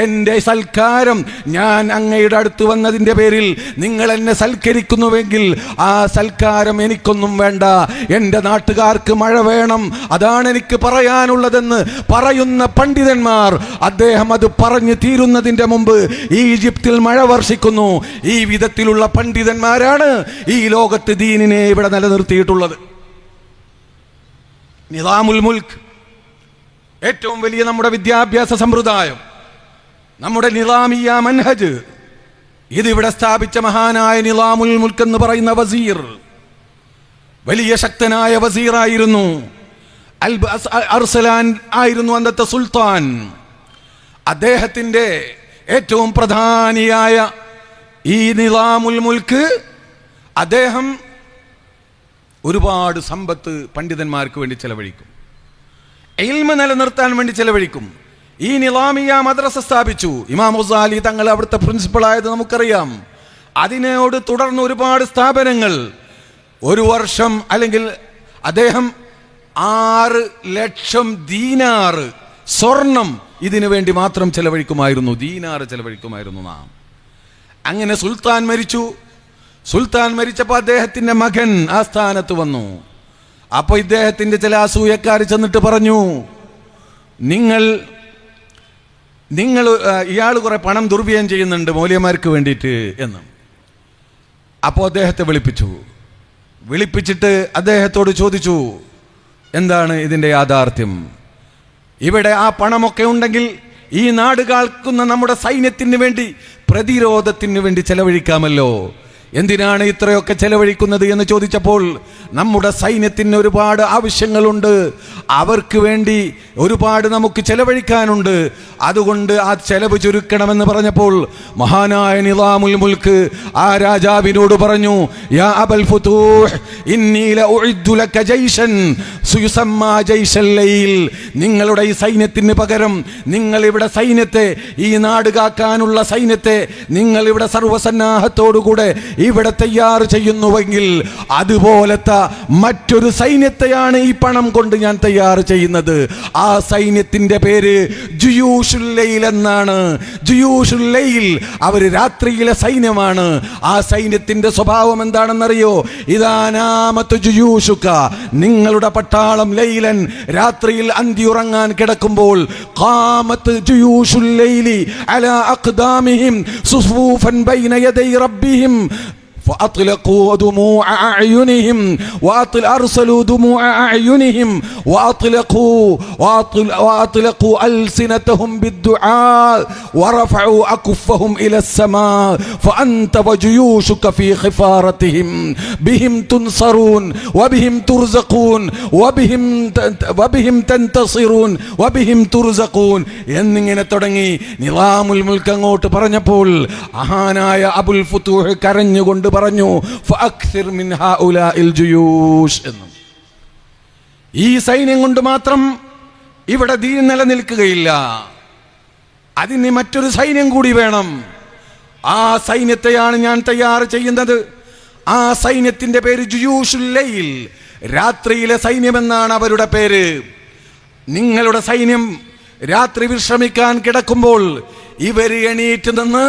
എൻ്റെ സൽക്കാരം ഞാൻ അങ്ങയുടെ അടുത്ത് വന്നതിൻ്റെ പേരിൽ നിങ്ങൾ എന്നെ സൽക്കരിക്കുന്നുവെങ്കിൽ ആ സൽക്കാരം എനിക്കൊന്നും വേണ്ട, എൻ്റെ നാട്ടുകാർക്ക് മഴ വേണം, അതാണ് എനിക്ക് പറയാനുള്ളതെന്ന് പറയുന്ന പണ്ഡിതന്മാർ, അദ്ദേഹം അത് പറഞ്ഞു തീരുന്നതിൻ്റെ മുമ്പ് ഈജിപ്തിൽ മഴ വർഷിക്കുന്നു. ഈ വിധത്തിലുള്ള പണ്ഡിതന്മാരാണ് ഈ ലോകത്ത് ദീനിനെ ഇവിടെ നിലനിർത്തിയിട്ടുള്ളത്. നിസാമുൽ മുൽക്ക്, ഏറ്റവും വലിയ നമ്മുടെ വിദ്യാഭ്യാസ സമ്പ്രദായം, നമ്മുടെ നിസാമിയ മൻഹജ്, ഇതിവിടെ സ്ഥാപിച്ച മഹാനായ നിസാമുൽ മുൽക്ക് എന്ന് പറയുന്ന വസീർ വലിയ ശക്തനായ വസീറായിരുന്നു. അർസലാൻ ആയിരുന്നു അന്നത്തെ സുൽത്താൻ. അദ്ദേഹത്തിൻ്റെ ഏറ്റവും പ്രധാനിയായ ഈ നിസാമുൽ മുൽക്ക്, അദ്ദേഹം ഒരുപാട് സമ്പത്ത് പണ്ഡിതന്മാർക്ക് വേണ്ടി ചെലവഴിക്കും, ഇൽമ നിലനിർത്താൻ വേണ്ടി ചെലവഴിക്കും. ഈ നിസാമിയ മദ്രസ സ്ഥാപിച്ചു. ഇമാം ഗസാലി തങ്ങൾ അവിടുത്തെ പ്രിൻസിപ്പളായത് നമുക്കറിയാം. അതിനോട് തുടർന്ന് ഒരുപാട് സ്ഥാപനങ്ങൾ. ഒരു വർഷം അല്ലെങ്കിൽ അദ്ദേഹം 6 ലക്ഷം ദീനാറ് സ്വർണം ഇതിനു വേണ്ടി മാത്രം ചെലവഴിക്കുമായിരുന്നു. ദീനാറ് ചെലവഴിക്കുമായിരുന്നു നാം. അങ്ങനെ സുൽത്താൻ മരിച്ചു. സുൽത്താൻ മരിച്ചപ്പോൾ അദ്ദേഹത്തിൻ്റെ മകൻ ആ സ്ഥാനത്ത് വന്നു. അപ്പോൾ ഇദ്ദേഹത്തിൻ്റെ ചില അസൂയക്കാർ ചെന്നിട്ട് പറഞ്ഞു, നിങ്ങൾ ഇയാൾ കുറെ പണം ദുർവ്യയം ചെയ്യുന്നുണ്ട് മൗലവിമാർക്ക് വേണ്ടിയിട്ട് എന്ന്. അപ്പോൾ അദ്ദേഹത്തെ വിളിപ്പിച്ചിട്ട് അദ്ദേഹത്തോട് ചോദിച്ചു, എന്താണ് ഇതിൻ്റെ യാഥാർത്ഥ്യം? ഇവിടെ ആ പണമൊക്കെ ഉണ്ടെങ്കിൽ ഈ നാട് കാക്കുന്ന നമ്മുടെ സൈന്യത്തിന് വേണ്ടി, പ്രതിരോധത്തിന് വേണ്ടി ചെലവഴിക്കാമല്ലോ. എന്തിനാണ് ഇത്രയൊക്കെ ചെലവഴിക്കുന്നത് എന്ന് ചോദിച്ചപ്പോൾ, നമ്മുടെ സൈന്യത്തിന് ഒരുപാട് ആവശ്യങ്ങളുണ്ട്, അവർക്ക് വേണ്ടി ഒരുപാട് നമുക്ക് ചെലവഴിക്കാനുണ്ട്, അതുകൊണ്ട് ആ ചെലവ് ചുരുക്കണമെന്ന് പറഞ്ഞപ്പോൾ മഹാനായ നിസാമുൽ മുൽക്ക് ആ രാജാവിനോട് പറഞ്ഞു, യാ അബൽ ഫുതൂഹ് ഇന്നി ലഉഇദ്ദു ലക ജൈശൻ സുയുസമ്മാ ജൈശൽ ലൈൽ, നിങ്ങളുടെ ഈ സൈന്യത്തിന് പകരം നിങ്ങൾ ഇവിടെ സൈന്യത്തെ, ഈ നാട് കാക്കാനുള്ള സൈന്യത്തെ നിങ്ങൾ ഇവിടെ സർവ്വസന്നാഹത്തോടുകൂടെ ഇവിടെ തയ്യാർ ചെയ്യുന്നുവെങ്കിൽ അതുപോലത്തെ മറ്റൊരു സൈന്യത്തെയാണ് ഈ പണം കൊണ്ട് ഞാൻ തയ്യാർ ചെയ്യുന്നത്. ആ സൈന്യത്തിന്റെ പേര് ജുയൂഷുൽ ലൈൽ എന്നാണ്. ജുയൂഷുൽ ലൈൽ, അവർ രാത്രിയിലെ സൈന്യമാണ്. ആ സൈന്യത്തിന്റെ സ്വഭാവം എന്താണെന്നറിയോ? ഇദാനാമത്തു ജുയൂഷുക, നിങ്ങളുടെ പട്ടാളം ലൈലൻ, രാത്രിയിൽ അന്തിയുറങ്ങാൻ കിടക്കുമ്പോൾ, ഖാമത്ത് ജുയൂഷുൽ ലൈലി അലാ അഖ്ദാമിഹിം സുഫൂഫൻ ബൈന യദൈ റബ്ബിഹിം فأطلقوا دموع أعينهم وأرسلوا دموع أعينهم وأطلقوا ألسنتهم بالدعاء ورفعوا أكفهم إلى السماء فأنت وجيوشك في خفارتهم بهم تنصرون وبهم ترزقون وبهم تنتصرون وبهم ترزقون എന്നിങ്ങനെ തുടങ്ങി നിസാമുൽ മുൽക്ക് അങ്ങോട്ട് പറഞ്ഞപ്പോൾ മഹാനായ അബുൽ ഫുതൂഹ് കരഞ്ഞുകൊണ്ട് പറഞ്ഞു, ഫഅക്സിർ മിൻ ഹൗലാഇൽ ജുയൂഷ് എന്ന്. ഈ സൈന്യം കൊണ്ട് മാത്രം ഇവിടെ ദീൻ നിലനിൽക്കുകയില്ല, അതിന് മറ്റൊരു സൈന്യം കൂടി വേണം. ആ സൈന്യത്തെയാണ് ഞാൻ തയ്യാർ ചെയ്യുന്നത്. ആ സൈന്യത്തിന്റെ പേര് ജുയൂഷുൽ ലൈൽ, രാത്രിയിലെ സൈന്യമെന്നാണ് അവരുടെ പേര്. നിങ്ങളുടെ സൈന്യം രാത്രി വിശ്രമിക്കാൻ കിടക്കുമ്പോൾ ഇവര് എണീറ്റ് നിന്ന്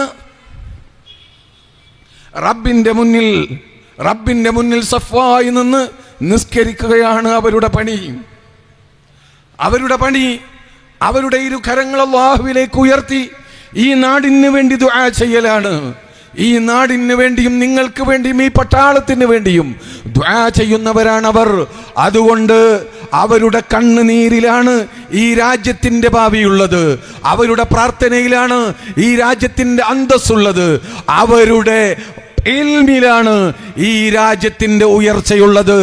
റബ്ബിന്റെ മുന്നിൽ സഫായി നിന്ന് നിസ്കരിക്കുകയാണ് അവരുടെ പണി. അവരുടെ ഇരു കരങ്ങൾ അല്ലാഹുവിലേക്ക് ഉയർത്തി ഈ നാടിന് വേണ്ടി ദുആ ചെയ്യലാണ്. ഈ നാടിന് വേണ്ടിയും നിങ്ങൾക്ക് വേണ്ടിയും ഈ പട്ടാളത്തിന് വേണ്ടിയും ദുആ ചെയ്യുന്നവരാണ് അവർ. അതുകൊണ്ട് അവരുടെ കണ്ണുനീരിലാണ് ഈ രാജ്യത്തിന്റെ ഭാവിയുള്ളത്. അവരുടെ പ്രാർത്ഥനയിലാണ് ഈ രാജ്യത്തിന്റെ അന്തസ്സുള്ളത്. അവരുടെ ഇൽമിലാണ് ഈ രാജ്യത്തിന്റെ ഉയർച്ചയുള്ളത്.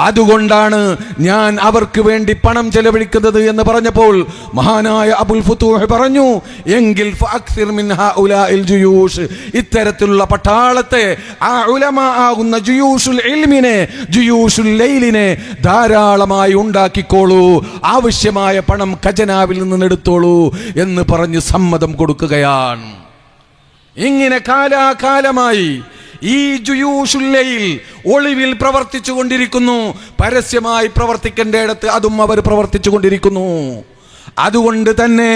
അതുകൊണ്ടാണ് ഞാൻ അവർക്ക് വേണ്ടി പണം ചെലവഴിക്കുന്നത് എന്ന് പറഞ്ഞപ്പോൾ മഹാനായ അബുൽ ഫുതൂഹ് പറഞ്ഞു, എങ്കിൽ ഫഅക്സിർ മിൻ ഹൗലാഇൽ ജുയൂഷ്, ഇത്തരത്തിലുള്ള പട്ടാളത്തെ, ആ ഉലമാ ആകുന്ന ജുയൂഷുൽ ഇൽമിനെ, ജുയൂഷുൽ ലൈലിനെ ധാരാളമായി ഉണ്ടാക്കിക്കോളൂ, ആവശ്യമായ പണം ഖജനാവിൽ നിന്ന് എടുത്തോളൂ എന്ന് പറഞ്ഞ് സമ്മതം കൊടുക്കുകയാണ്. ഇങ്ങനെ കാലാകാലമായി ഈ ജുയൂഷുൽ ലൈൽ ഒളിവിൽ പ്രവർത്തിച്ചു കൊണ്ടിരിക്കുന്നു. പരസ്യമായി പ്രവർത്തിക്കേണ്ടയിടത്ത് അതും അവർ പ്രവർത്തിച്ചു കൊണ്ടിരിക്കുന്നു. അതുകൊണ്ട് തന്നെ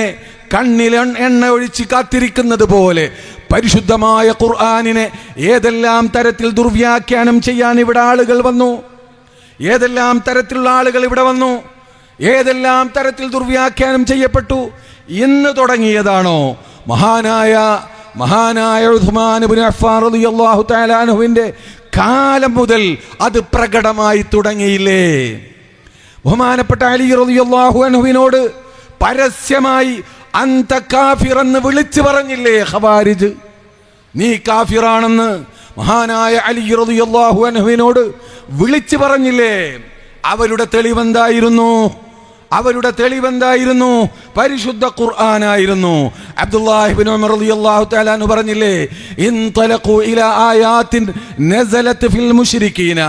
കണ്ണിൽ എണ്ണ ഒഴിച്ച് കാത്തിരിക്കുന്നത് പോലെ പരിശുദ്ധമായ ഖുർആനിനെ ഏതെല്ലാം തരത്തിൽ ദുർവ്യാഖ്യാനം ചെയ്യാൻ ഇവിടെ ആളുകൾ വന്നു, ഏതെല്ലാം തരത്തിലുള്ള ആളുകൾ ഇവിടെ വന്നു, ഏതെല്ലാം തരത്തിൽ ദുർവ്യാഖ്യാനം ചെയ്യപ്പെട്ടു. ഇന്ന് തുടങ്ങിയതാണോ? മഹാനായ ഉസ്മാൻ ഇബ്നു അഫ്ഫാൻ റളിയല്ലാഹു തആല അൻഹുവിന്റെ കാലം മുതൽ അത് പ്രകടമായി തുടങ്ങിയില്ലേ? ബഹുമാനപ്പെട്ട അലി റളിയല്ലാഹു അൻഹുവിനോട് പരസ്യമായി അന്ത കാഫിർ എന്ന് വിളിച്ചു പറഞ്ഞില്ലേ ഖവാരിജ്? നീ കാഫിറാണെന്ന് മഹാനായ അലി റളിയല്ലാഹു അൻഹുവിനോട് വിളിച്ചു പറഞ്ഞില്ലേ? അവരുടെ തെളിവെന്തായിരുന്നു? പരിശുദ്ധ ഖുർആനായിരുന്നു. അബ്ദുല്ലാഹി ഇബ്നു ഉമർ റളിയല്ലാഹു തആല അൻഹു പറഞ്ഞില്ലേ, ഇൻതലഖു ഇലാ ആയാത്തിൻ നസലത് ഫിൽ മുശ്രിക്കീന,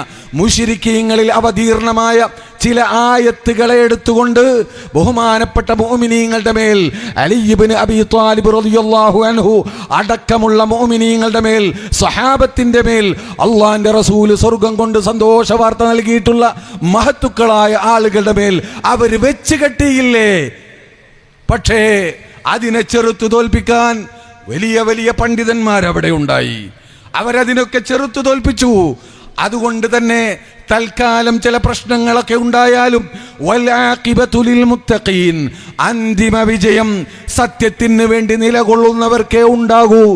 മുശ്രിക്കീങ്ങളിൽ അവതീർണമായ ചില ആയത്തുകളെ എടുത്തുകൊണ്ട് ബഹുമാനപ്പെട്ട മുഅ്മിനീങ്ങളുടെ മേൽ, അലി ഇബ്നു അബീ ത്വാലിബ് റളിയല്ലാഹു അൻഹു അടക്കമുള്ള മുഅ്മിനീങ്ങളുടെ മേൽ, സഹാബത്തിന്റെ മേൽ അല്ലാഹുവിന്റെ റസൂൽ സ്വർഗ്ഗം കൊണ്ട് സന്തോഷ വാർത്ത നൽകിയിട്ടുള്ള മഹത്തുക്കളായ ആളുകളുടെ മേൽ അവർ വെച്ച് കെട്ടിയില്ലേ? പക്ഷേ അതിനെ ചെറുത്തു തോൽപ്പിക്കാൻ വലിയ വലിയ പണ്ഡിതന്മാർ അവിടെ ഉണ്ടായി. അവരതിനൊക്കെ ചെറുത്തു തോൽപ്പിച്ചു. അതുകൊണ്ട് തന്നെ തൽക്കാലം ചില പ്രശ്നങ്ങളൊക്കെ ഉണ്ടായാലും വൽആഖിബതു ലിൽ മുത്തഖീൻ, അന്തിമ വിജയം സത്യത്തിന് വേണ്ടി നിലകൊള്ളുന്നവർക്കേ ഉണ്ടാകൂ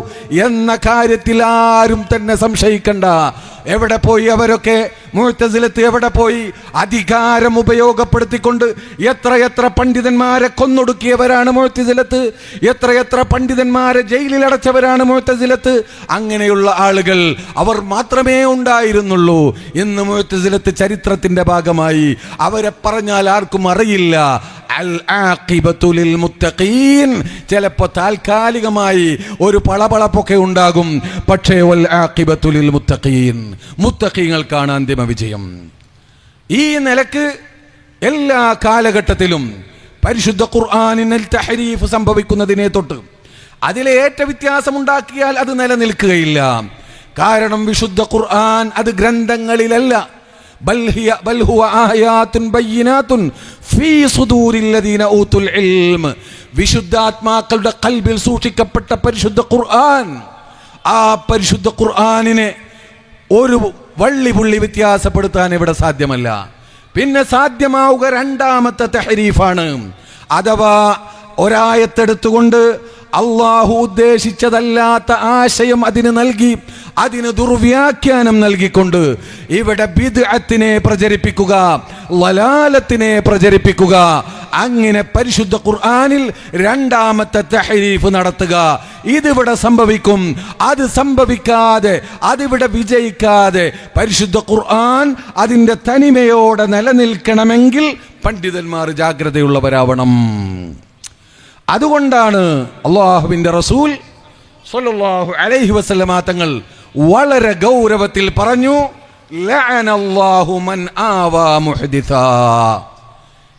എന്ന കാര്യത്തിൽ ആരും തന്നെ സംശയിക്കണ്ട. എവിടെ പോയി അവരൊക്കെ? മുഅ്തസിലത്ത് എവിടെ പോയി? അധികാരം ഉപയോഗപ്പെടുത്തിക്കൊണ്ട് എത്രയെത്ര പണ്ഡിതന്മാരെ കൊന്നൊടുക്കിയവരാണ് മുഅ്തസിലത്ത്, എത്രയെത്ര പണ്ഡിതന്മാരെ ജയിലിൽ അടച്ചവരാണ് മുഅ്തസിലത്ത്. അങ്ങനെയുള്ള ആളുകൾ അവർ മാത്രമേ ഉണ്ടായിരുന്നുള്ളൂ. ഇന്ന് മുഅ്തസിലത്ത് ചരിത്രത്തിന്റെ ഭാഗമായി. അവരെ പറഞ്ഞാൽ ആർക്കും അറിയില്ല. അൽ ആഖിബതു ലിൽ മുത്തഖീൻ, ചിലപ്പോൾ താൽക്കാലികമായി ഒരു പളപളപ്പൊക്കെ ഉണ്ടാകും. പക്ഷേ വൽ ആഖിബതു ലിൽ മുത്തഖീൻ, മുത്തഖീങ്ങൾക്കാണ് അന്തിമ വിജയം. ഈ നിലക്ക് എല്ലാ കാലഘട്ടത്തിലും പരിശുദ്ധ ഖുർആനിൽ തഹരീഫ് സംഭവിക്കുന്നതിനെ തൊട്ട് അതിലെ ഏറ്റ വ്യത്യാസം ഉണ്ടാക്കിയാൽ അത് നിലനിൽക്കുകയില്ല. കാരണം വിശുദ്ധ ഖുർആൻ അത് ഗ്രന്ഥങ്ങളിലല്ല, ബൽ ഹുവ ആയാത്തുൻ ബയ്യിനാത്തുൻ ഫീ സുദൂരിൽ ലദീന ഊതുൽ ഇൽം, വിശുദ്ധാത്മാക്കളുടെ ഖൽബിൽ സൂക്ഷിക്കപ്പെട്ട പരിശുദ്ധ ഖുർആൻ. ആ പരിശുദ്ധ ഖുർആനിനെ ഒരു വള്ളി പുള്ളി വ്യത്യാസപ്പെടുത്താൻ ഇവിടെ സാധ്യമല്ല. പിന്നെ സാധ്യമാവുക രണ്ടാമത്തെ തഹരീഫാണ്. അഥവാ ഒരായത്തെടുത്തുകൊണ്ട് അള്ളാഹു ഉദ്ദേശിച്ചതല്ലാത്ത ആശയം അതിന് നൽകി, അതിന് ദുർവ്യാഖ്യാനം നൽകിക്കൊണ്ട് ഇവിടെ ബിദ്അത്തിനെ പ്രചരിപ്പിക്കുക, ലലാലത്തിനെ പ്രചരിപ്പിക്കുക. അങ്ങനെ പരിശുദ്ധ ഖുർആനിൽ രണ്ടാമത്തെ തഹരീഫ് നടത്തുക. ഇതിവിടെ സംഭവിക്കും. അത് സംഭവിക്കാതെ, അതിവിടെ വിജയിക്കാതെ പരിശുദ്ധ ഖുർആൻ അതിൻ്റെ തനിമയോടെ നിലനിൽക്കണമെങ്കിൽ പണ്ഡിതന്മാർ ജാഗ്രതയുള്ളവരാവണം. അതുകൊണ്ടാണ് അല്ലാഹുവിൻ്റെ റസൂൽ സ്വല്ലല്ലാഹു അലൈഹി വസല്ലമ തങ്ങൾ വളരെ ഗൗരവത്തിൽ പറഞ്ഞു, ലഅനല്ലാഹു മൻ ആവാ മുഹ്ദിസാ.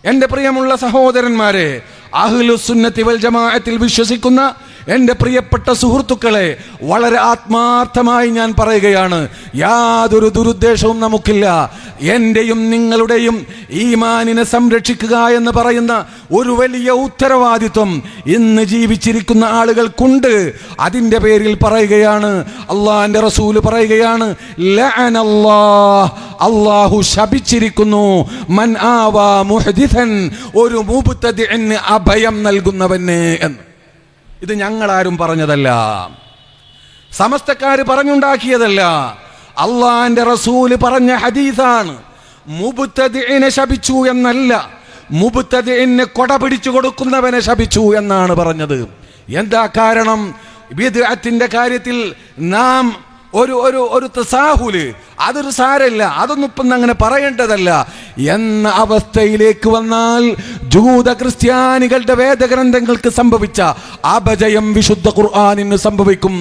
എൻ്റെ പ്രിയമുള്ള സഹോദരന്മാരെ, അഹ്ലുസുന്നത്തി വൽ ജമാഅത്തിൽ വിശ്വസിക്കുന്ന എൻ്റെ പ്രിയപ്പെട്ട സുഹൃത്തുക്കളെ, വളരെ ആത്മാർത്ഥമായി ഞാൻ പറയുകയാണ്, യാതൊരു ദുരുദ്ദേശവും നമുക്കില്ല. എൻ്റെയും നിങ്ങളുടെയും ഈമാനിനെ സംരക്ഷിക്കുക എന്ന് പറയുന്ന ഒരു വലിയ ഉത്തരവാദിത്വം ഇന്ന് ജീവിച്ചിരിക്കുന്ന ആളുകൾക്കുണ്ട്. അതിൻ്റെ പേരിൽ പറയുകയാണ്, അള്ളാഹിൻ്റെ റസൂല് പറയുകയാണ്, അള്ളാഹു ശപിച്ചിരിക്കുന്നു മൻ ആവാ മുഹ്ദിഥൻ, ഒരു മുബ്തദിഇന് അഭയം നൽകുന്നവന് എന്ന്. ഇത് ഞങ്ങളാരും പറഞ്ഞതല്ല, സമസ്തക്കാര് പറഞ്ഞുണ്ടാക്കിയതല്ല, അള്ളാഹിന്റെ റസൂല് പറഞ്ഞ ഹദീസാണ്. മുബ്തദിഇനെ ശപിച്ചു എന്നല്ല, മുബ്തദിഇന് കൊട പിടിച്ചു കൊടുക്കുന്നവനെ ശപിച്ചു എന്നാണ് പറഞ്ഞത്. എന്താ കാരണം? ബിദ്അത്തിന്റെ കാര്യത്തിൽ നാം ഒരു തസാഹുല്, അതൊരു സാരമില്ല, അതൊന്നും ഇപ്പം അങ്ങനെ പറയേണ്ടതല്ല എന്ന അവസ്ഥയിലേക്ക് വന്നാൽ ജൂത ക്രിസ്ത്യാനികളുടെ വേദഗ്രന്ഥങ്ങൾക്ക് സംഭവിച്ച അപജയം വിശുദ്ധ ഖുർആനിന് സംഭവിക്കും.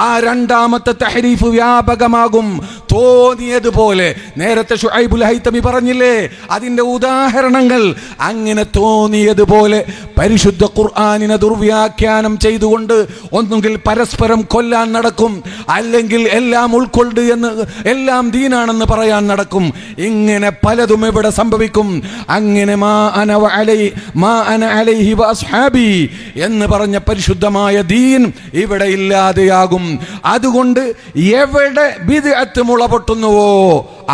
ആ രണ്ടാമത്തെ തഹരീഫ് വ്യാപകമാകും. തോന്നിയതുപോലെ, നേരത്തെ ശുഐബുൽ ഹൈതമി പറഞ്ഞില്ലേ അതിൻ്റെ ഉദാഹരണങ്ങൾ, അങ്ങനെ തോന്നിയതുപോലെ പരിശുദ്ധ ഖുർആനിനെ ദുർവ്യാഖ്യാനം ചെയ്തുകൊണ്ട് ഒന്നുകിൽ പരസ്പരം കൊല്ലാൻ നടക്കും, അല്ലെങ്കിൽ എല്ലാം ഉൾക്കൊള്ളുക എന്ന്, എല്ലാം ദീനാണെന്ന് പറയാൻ നടക്കും. ഇങ്ങനെ പലതും ഇവിടെ സംഭവിക്കും. അങ്ങനെ മാ അന അലൈഹി വഅസ്ഹാബി എന്ന് പറഞ്ഞ പരിശുദ്ധമായ ദീൻ ഇവിടെ ഇല്ലാതെയാകും. അതുകൊണ്ട് എവിടെ ബിദ്അത്ത് മുളപൊട്ടുന്നുവോ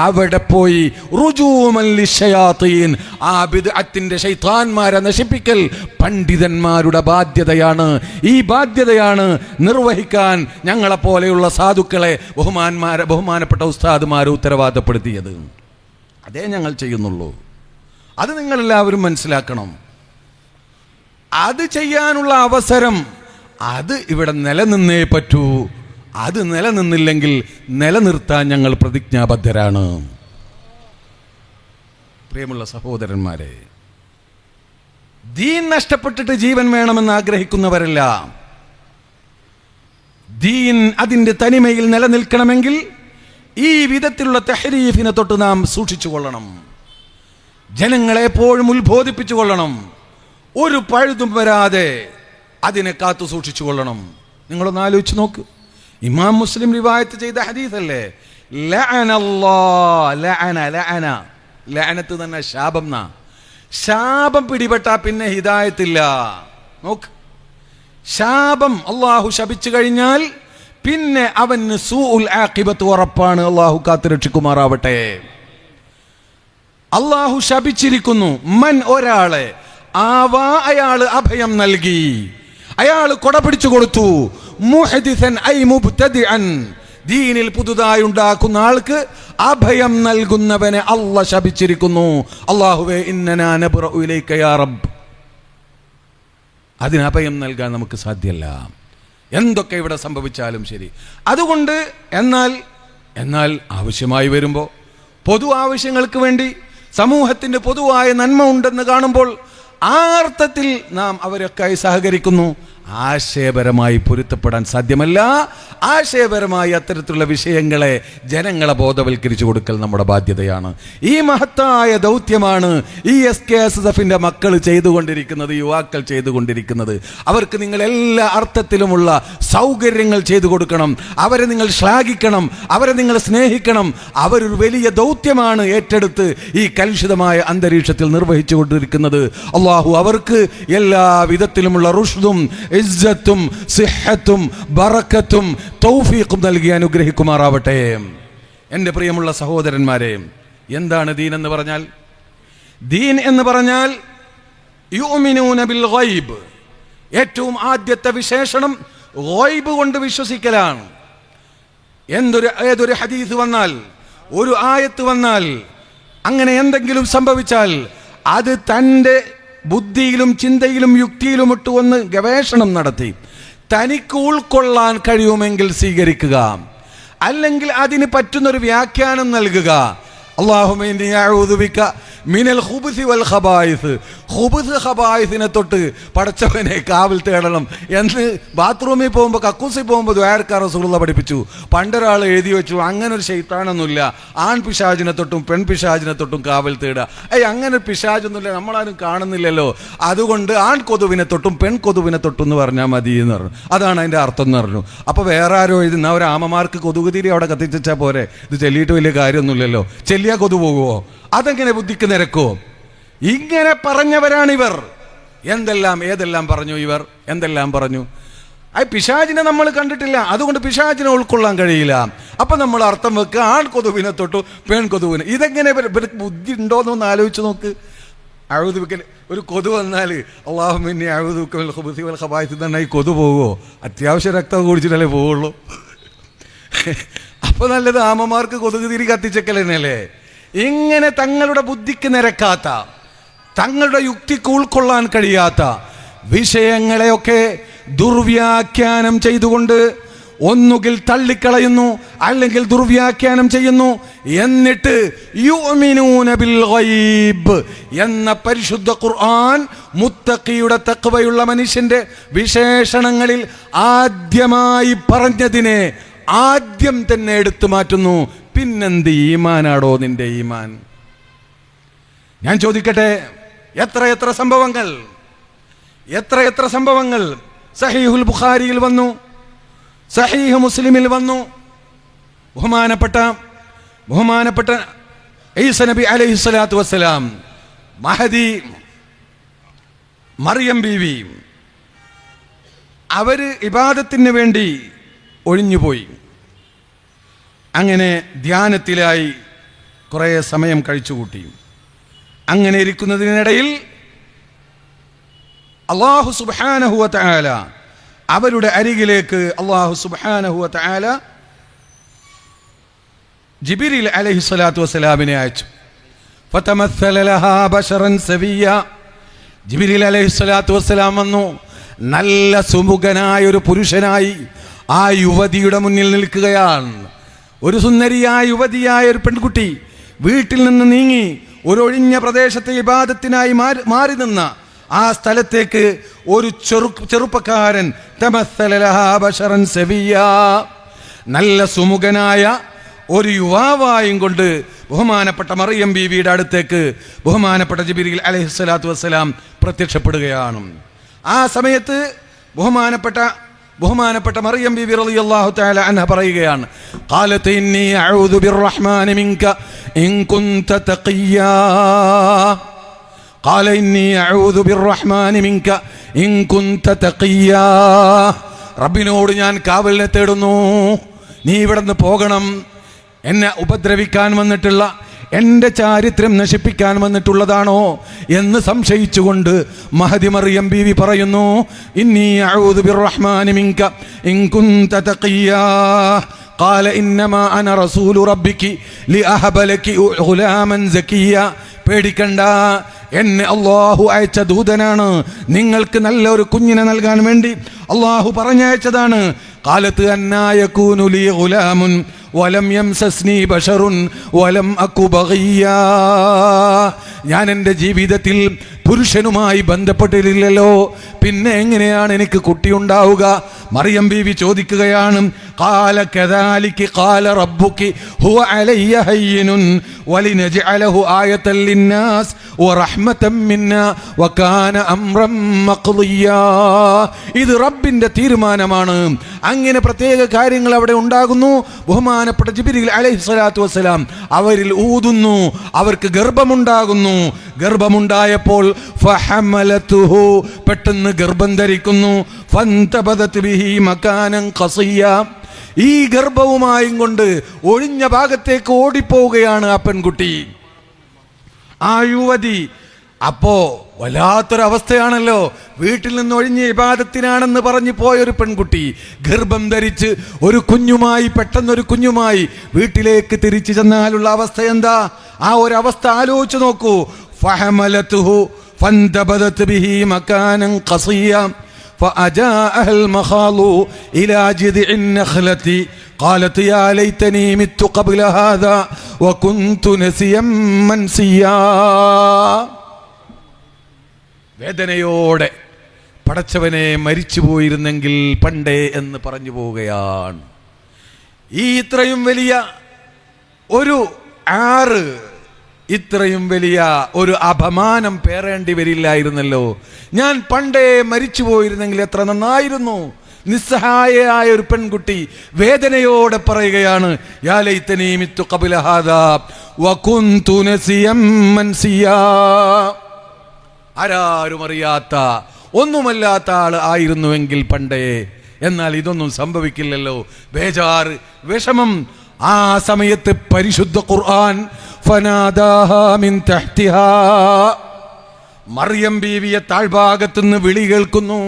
അവിടെ പോയി റുജൂമൻ ലിശയാത്തീൻ, ആ ബിദ്അത്തിന്റെ ശൈത്താന്മാരെ നശിപ്പിക്കൽ പണ്ഡിതന്മാരുടെ ബാധ്യതയാണ്. ഈ ബാധ്യതയാണ് നിർവഹിക്കാൻ ഞങ്ങളെപ്പോലെയുള്ള സാധുക്കളെ ബഹുമാനപ്പെട്ട ഉസ്താദുമാരെ ഉത്തരവാദപ്പെടുത്തിയത്. അതേ ഞങ്ങൾ ചെയ്യുന്നുള്ളൂ. അത് നിങ്ങളെല്ലാവരും മനസ്സിലാക്കണം. അത് ചെയ്യാനുള്ള അവസരം അത് ഇവിടെ നിലനിന്നേ പറ്റൂ. അത് നിലനിന്നില്ലെങ്കിൽ നിലനിർത്താൻ ഞങ്ങൾ പ്രതിജ്ഞാബദ്ധരാണ്. പ്രിയമുള്ള സഹോദരന്മാരെ, ദീൻ നഷ്ടപ്പെട്ടിട്ട് ജീവൻ വേണമെന്ന് ആഗ്രഹിക്കുന്നവരല്ല. ദീൻ അതിൻ്റെ തനിമയിൽ നിലനിൽക്കണമെങ്കിൽ ഈ വിധത്തിലുള്ള തഹരീഫിനെ തൊട്ട് നാം സൂക്ഷിച്ചു കൊള്ളണം. ജനങ്ങളെ എപ്പോഴും ഉത്ബോധിപ്പിച്ചു കൊള്ളണം. ഒരു പഴുതും വരാതെ അതിനെ കാത്തു സൂക്ഷിച്ചു കൊള്ളണം. നിങ്ങളൊന്ന് ആലോചിച്ച് നോക്ക്. ഇമാം മുസ്ലിം റിവായത്ത് ചെയ്ത ഹദീസല്ലേ, ലഅനത്ത് തന്നെ ശാപം. ശാപം പിടിപെട്ടാ പിന്നെ ഹിദായത്തില്ല. നോക്ക്, ശാപം അള്ളാഹു ശപിച്ചു കഴിഞ്ഞാൽ പിന്നെ അവന് സൂഉൽ ആഖിബത്ത് ഉറപ്പാണ്. അള്ളാഹു കാത്തുരക്ഷിക്കുമാറാവട്ടെ. അള്ളാഹു ശപിച്ചിരിക്കുന്നു. മൻ, ഒരാളെ, ആവാ, അയാൾ അഭയം നൽകി, അയാൾ കൊട പിടിച്ചു കൊടുത്തു. മുഹദിസൻ ഐ മുബ്തദിഅൻ, ദീനിൽ പുതുതായി ഉണ്ടാക്കുന്ന ആൾക്ക് അഭയം നൽകുന്നവനെ അള്ളാഹ് ശപിച്ചിരിക്കുന്നു. അല്ലാഹുവേ ഇന്നനാ നബ്റഉ ഇലൈക യാ റബ്ബ്. അതിന് അഭയം നൽകാൻ നമുക്ക് സാധ്യമല്ല, എന്തൊക്കെ ഇവിടെ സംഭവിച്ചാലും ശരി. അതുകൊണ്ട് എന്നാൽ ആവശ്യമായി വരുമ്പോൾ, പൊതു ആവശ്യങ്ങൾക്ക് വേണ്ടി സമൂഹത്തിൻ്റെ പൊതുവായ നന്മ ഉണ്ടെന്ന് കാണുമ്പോൾ ആ അർത്ഥത്തിൽ നാം അവരൊക്കെ സഹകരിക്കുന്നു. ആശയപരമായി പൊരുത്തപ്പെടാൻ സാധ്യമല്ല. ആശയപരമായി അത്തരത്തിലുള്ള വിഷയങ്ങളെ ജനങ്ങളെ ബോധവൽക്കരിച്ചു കൊടുക്കൽ നമ്മുടെ ബാധ്യതയാണ്. ഈ മഹത്തായ ദൗത്യമാണ് ഈ SKSSF മക്കൾ ചെയ്തുകൊണ്ടിരിക്കുന്നത്, യുവാക്കൾ ചെയ്തുകൊണ്ടിരിക്കുന്നത്. അവർക്ക് നിങ്ങൾ എല്ലാ അർത്ഥത്തിലുമുള്ള സൗകര്യങ്ങൾ ചെയ്തു കൊടുക്കണം. അവരെ നിങ്ങൾ ശ്ലാഘിക്കണം, അവരെ നിങ്ങൾ സ്നേഹിക്കണം. അവരൊരു വലിയ ദൗത്യമാണ് ഏറ്റെടുത്ത് ഈ കലുഷിതമായ അന്തരീക്ഷത്തിൽ നിർവഹിച്ചു കൊണ്ടിരിക്കുന്നത്. അള്ളാഹു അവർക്ക് എല്ലാ വിധത്തിലുമുള്ള റുഷ്ദും ഇസ്സത്തും സിഹത്തും ബറക്കത്തും തൗഫീഖും നൽകി അനുഗ്രഹിക്കുമാറാവട്ടെ. എൻ്റെ പ്രിയമുള്ള സഹോദരന്മാരെ, എന്താണ് ദീൻ എന്ന് പറഞ്ഞാൽ? ദീൻ എന്ന് പറഞ്ഞാൽ യുഅ്മിനൂന ബിൽ ഗൈബ്. ഏറ്റവും ആദ്യത്തെ വിശേഷണം ഗൈബ് കൊണ്ട് വിശ്വസിക്കലാണ്. ഏതൊരു ഹദീസ് വന്നാൽ, ഒരു ആയത്ത് വന്നാൽ, അങ്ങനെ എന്തെങ്കിലും സംഭവിച്ചാൽ അത് തൻ്റെ ബുദ്ധിയിലും ചിന്തയിലും യുക്തിയിലും ഇട്ട് ഒന്ന് ഗവേഷണം നടത്തി തനിക്ക് ഉൾക്കൊള്ളാൻ കഴിയുമെങ്കിൽ സ്വീകരിക്കുക, അല്ലെങ്കിൽ അതിന് പറ്റുന്നൊരു വ്യാഖ്യാനം നൽകുക. അല്ലാഹുമ്മ ഇന്നി അഊദു ബിക മിനൽ ഖുബുസി വൽ ഖബായിസ് ഖുബുസ് ഖബായിസിനെ തൊട്ട് പടച്ചവനെ കാവൽ തേടണം എന്ന് ബാത്റൂമിൽ പോകുമ്പോൾ കക്കൂസിൽ പോകുമ്പോൾ ദ്വാരക്കാർ റസൂലുള്ളാഹി പഠിപ്പിച്ചു. പണ്ടൊരാൾ എഴുതി വെച്ചു, അങ്ങനെ ഒരു ശൈത്താനൊന്നുമില്ല, ആൺ പിശാചിനെ തൊട്ടും പെൺ പിശാചിനെ തൊട്ടും കാവൽ തേടുക. അങ്ങനെ ഒരു പിശാചൊന്നുമില്ല, നമ്മളാരും കാണുന്നില്ലല്ലോ, അതുകൊണ്ട് ആൺ കൊതുവിനെ തൊട്ടും പെൺ കൊതുവിനെ തൊട്ടും എന്ന് പറഞ്ഞാൽ മതി എന്ന് പറഞ്ഞു. അതാണ് അതിൻ്റെ അർത്ഥം എന്ന് പറഞ്ഞു. അപ്പോൾ വേറെ ആരോ എഴുതുന്ന ഒരു ആമമാർക്ക് കൊതുക് തിരി അവിടെ കത്തിച്ചാൽ പോരെ, ഇത് ചെല്ലിയിട്ട് വലിയ കാര്യമൊന്നുമില്ലല്ലോ, ചെല്ലിയാ കൊതു പോകുമോ? അതെങ്ങനെ ബുദ്ധിക്ക് നിരക്കുമോ? ഇങ്ങനെ പറഞ്ഞവരാണിവർ. ഏതെല്ലാം പറഞ്ഞു ഇവർ, എന്തെല്ലാം പറഞ്ഞു. പിശാചിനെ നമ്മൾ കണ്ടിട്ടില്ല, അതുകൊണ്ട് പിശാചിനെ ഉൾക്കൊള്ളാൻ കഴിയില്ല. അപ്പൊ നമ്മൾ അർത്ഥം വെക്കുക ആൺ കൊതുവിനെ തൊട്ടു പെൺ കൊതുവിനെ. ഇതെങ്ങനെ ബുദ്ധി ഉണ്ടോന്നൊന്ന് ആലോചിച്ച് നോക്ക്. അഴുതുവിക്കൽ ഒരു കൊതു വന്നാൽ അല്ലാഹുമ്മ അഊദുബിക മിനൽ ഖുബൂസി വൽ ഖബായിസ് തന്നെ ഈ കൊതു പോകുമോ? അത്യാവശ്യം രക്തം കുടിച്ചിട്ടല്ലേ പോവുള്ളൂ. അപ്പൊ നല്ലത് ആമമാർക്ക് കൊതുക് തിരി കത്തിച്ചേക്കലല്ലേ. ഇങ്ങനെ തങ്ങളുടെ ബുദ്ധിക്ക് നിരക്കാത്ത, തങ്ങളുടെ യുക്തിക്ക് ഉൾക്കൊള്ളാൻ കഴിയാത്ത വിഷയങ്ങളെയൊക്കെ ദുർവ്യാഖ്യാനം ചെയ്തുകൊണ്ട് ഒന്നുകിൽ തള്ളിക്കളയുന്നു, അല്ലെങ്കിൽ ദുർവ്യാഖ്യാനം ചെയ്യുന്നു. എന്നിട്ട് യുഅ്മിനൂന ബിൽ ഗൈബ് എന്ന പരിശുദ്ധ ഖുർആൻ മുത്തഖിയുടെ തഖ്വയുള്ള മനുഷ്യന്റെ വിശേഷണങ്ങളിൽ ആദ്യമായി പറഞ്ഞതിനെ ആദ്യം തന്നെ എടുത്തു മാറ്റുന്നു. പിന്നെന്ത് ഈമാനാടോ നിന്റെ ഈമാൻ? ഞാൻ ചോദിക്കട്ടെ, എത്ര സംഭവങ്ങൾ സഹീഹുൽ ബുഖാരിയിൽ വന്നു, സഹീഹ് മുസ്ലിമിൽ വന്നു. ബഹുമാനപ്പെട്ട ഈസ നബി അലൈഹിസ്സലാത്തു വസ്സലാം, മഹദി, മറിയം ബീവി, അവര് ഇബാദത്തിന് വേണ്ടി ഒഴിഞ്ഞുപോയി. അങ്ങനെ ധ്യാനത്തിലായി കുറേ സമയം കഴിച്ചുകൂട്ടി. അങ്ങനെ ഇരിക്കുന്നതിനിടയിൽ അല്ലാഹു സുബ്ഹാനഹു വ തആല അവരുടെ അരികിലേക്ക് ജിബ്രീൽ അലൈഹിസ്സലാത്തു വസ്സലാമിനെ അയച്ചു. ഫതമസ്സല ലഹാ ബശറൻ സവിയ്യ. ജിബ്രീൽ അലൈഹിസ്സലാത്തു വസ്സലാം വന്നു, നല്ല സുമുഖനായ ഒരു പുരുഷനായി ആ യുവതിയുടെ മുന്നിൽ നിൽക്കുകയാണ്. ഒരു സുന്ദരിയായ യുവതിയായ ഒരു പെൺകുട്ടി വീട്ടിൽ നിന്ന് നീങ്ങി ഒരു ഒഴിഞ്ഞ പ്രദേശത്തെ ഇബാദത്തിനായി മാറി നിന്ന ആ സ്ഥലത്തേക്ക് ഒരു ചെറുപ്പക്കാരൻ തമസ്സല ലഹാ ബശറൻ സവിയ്യ, നല്ല സുമുഖനായ ഒരു യുവാവായും കൊണ്ട് ബഹുമാനപ്പെട്ട മറിയം ബീവിയുടെ അടുത്തേക്ക് ബഹുമാനപ്പെട്ട ജിബ്രീൽ അലൈഹിസ്സലാത്തു വസ്സലാം പ്രത്യക്ഷപ്പെടുകയാണ്. ആ സമയത്ത് ബഹുമാനപ്പെട്ട മറിയം ബീവി റളിയല്ലാഹു തആല അൻഹ പറയുകയാണ്, ഖാലത് ഇന്നി അഊദു ബിർറഹ്മാനി മിൻക ഇൻ കുൻത തഖിയ്യാ. ഖാല ഇന്നി അഊദു ബിർറഹ്മാനി മിൻക ഇൻ കുൻത തഖിയ്യാ. റബ്ബിനോട് ഞാൻ കാവലിനെ തേടുന്നു, നീ ഇവിടുന്ന് പോകണം. എന്നെ ഉപദ്രവിക്കാൻ വന്നിട്ടുള്ള, എൻ്റെ ചാരിത്രം നശിപ്പിക്കാൻ വന്നിട്ടുള്ളതാണോ എന്ന് സംശയിച്ചുകൊണ്ട് മഹദി മറിയം ബീവി പറയുന്നു, ഇന്നി അഊദു ബിർറഹ്മാനി മിൻക ഇൻ കുൻത തഖിയ്യാ. ഖാല ഇന്നമാ അന റസൂലു റബ്ബികി ലിഅഹബ ലകി ഗുലാമൻ സക്കിയ്യ. പേടിക്കണ്ട, എന്നെ അല്ലാഹു അയച്ച ദൂതനാണ്, നിങ്ങൾക്ക് നല്ലൊരു കുഞ്ഞിനെ നൽകാൻ വേണ്ടി അല്ലാഹു പറഞ്ഞയച്ചതാണ്. ഖാലത്ത് അന്നാ യകൂനു ലി ഗുലാമുൻ വലം യംസസ്നി ബശറുൻ വലം അകു ബഗിയ്യാ. ഞാൻ എൻ്റെ ജീവിതത്തിൽ പുരുഷനുമായി ബന്ധപ്പെട്ടിട്ടില്ലല്ലോ, പിന്നെ എങ്ങനെയാണ് എനിക്ക് കുട്ടിയുണ്ടാവുക? മറിയം ബീവി ചോദിക്കുകയാണ്. ഖാല കദാലിക ഖാല റബ്ബുകി ഹുവ അലയ്യ ഹയ്യിനുൻ വലിനജ്അലഹു ആയതൻ ലിന്നാസ് വറഹ്മതൻ മിന്നാ വകാന അംറൻ മഖ്ദിയ്യാ. ഇത് റബ്ബിന്റെ തീരുമാനമാണ്. അങ്ങനെ പ്രത്യേക കാര്യങ്ങൾ അവിടെ ഉണ്ടാകുന്നു. ബഹുമാനപ്പെട്ട ജിബ്രീൽ അലൈഹിസ്സലാത്തു വസ്സലാം അവരിൽ ഊതുന്നു, അവർക്ക് ഗർഭമുണ്ടാകുന്നു. ഗർഭമുണ്ടായപ്പോൾ ഫഹമലതുഹു, പെട്ടെന്ന് ഗർഭം ധരിക്കുന്നു. ഫന്തബദത് ബിഹി മകാനൻ ഖസിയ്യ. ഈ ഗർഭവുമായും കൊണ്ട് ഒഴിഞ്ഞ ഭാഗത്തേക്ക് ഓടിപ്പോവുകയാണ് ആ പെൺകുട്ടി, ആ യുവതി. അപ്പോ വല്ലാത്തൊരവസ്ഥയാണല്ലോ. വീട്ടിൽ നിന്ന് ഒഴിഞ്ഞ ഇബാദത്തിനാണെന്ന് പറഞ്ഞു പോയൊരു പെൺകുട്ടി ഗർഭം ധരിച്ച് ഒരു കുഞ്ഞുമായി, പെട്ടെന്നൊരു കുഞ്ഞുമായി വീട്ടിലേക്ക് തിരിച്ചു ചെന്നാലുള്ള അവസ്ഥ എന്താ? ആ ഒരു അവസ്ഥ ആലോചിച്ച് നോക്കൂ. ഫഹമലതുഹു ഫന്തബദത് ബിഹി മകാനൻ ഖസിയ്യ فأجاءها المخاض إلى جذع النخلة قالت يا ليتني مت قبل هذا وكنت نسيا منسيا. വേദനയോടെ പടച്ചവനെ മരിച്ചു പോയിരുന്നെങ്കിൽ പണ്ടേ എന്ന് പറഞ്ഞു പോവുകയാണ്. ഈ ഇത്രയും വലിയ ഒരു ഇത്രയും വലിയ ഒരു അപമാനം പേറേണ്ടി വരില്ലായിരുന്നല്ലോ. ഞാൻ പണ്ടേ മരിച്ചു പോയിരുന്നെങ്കിൽ എത്ര നന്നായിരുന്നു. നിസ്സഹായയായ ഒരു പെൺകുട്ടി വേദനയോടെ പറയുകയാണ്, യാ ലൈതനീ മിത്തു ഖബ്ല ഹാദാ വകുന്തു നസിയം മൻസിയാ. ആരും അറിയാത്ത ഒന്നുമല്ലാത്ത ആള് ആയിരുന്നുവെങ്കിൽ പണ്ടേ. എന്നാൽ ഇതൊന്നും സംഭവിക്കില്ലല്ലോ. ബേജാറ്, വിഷമം. ആ സമയത്ത് പരിശുദ്ധ ഖുർആൻ ഫനാദാഹാ മിൻ തഹ്തിഹാ, മറിയം ബീവിയെ താഴ്ഭാഗത്തുനിന്ന് വിളി കേൾക്കുന്നു.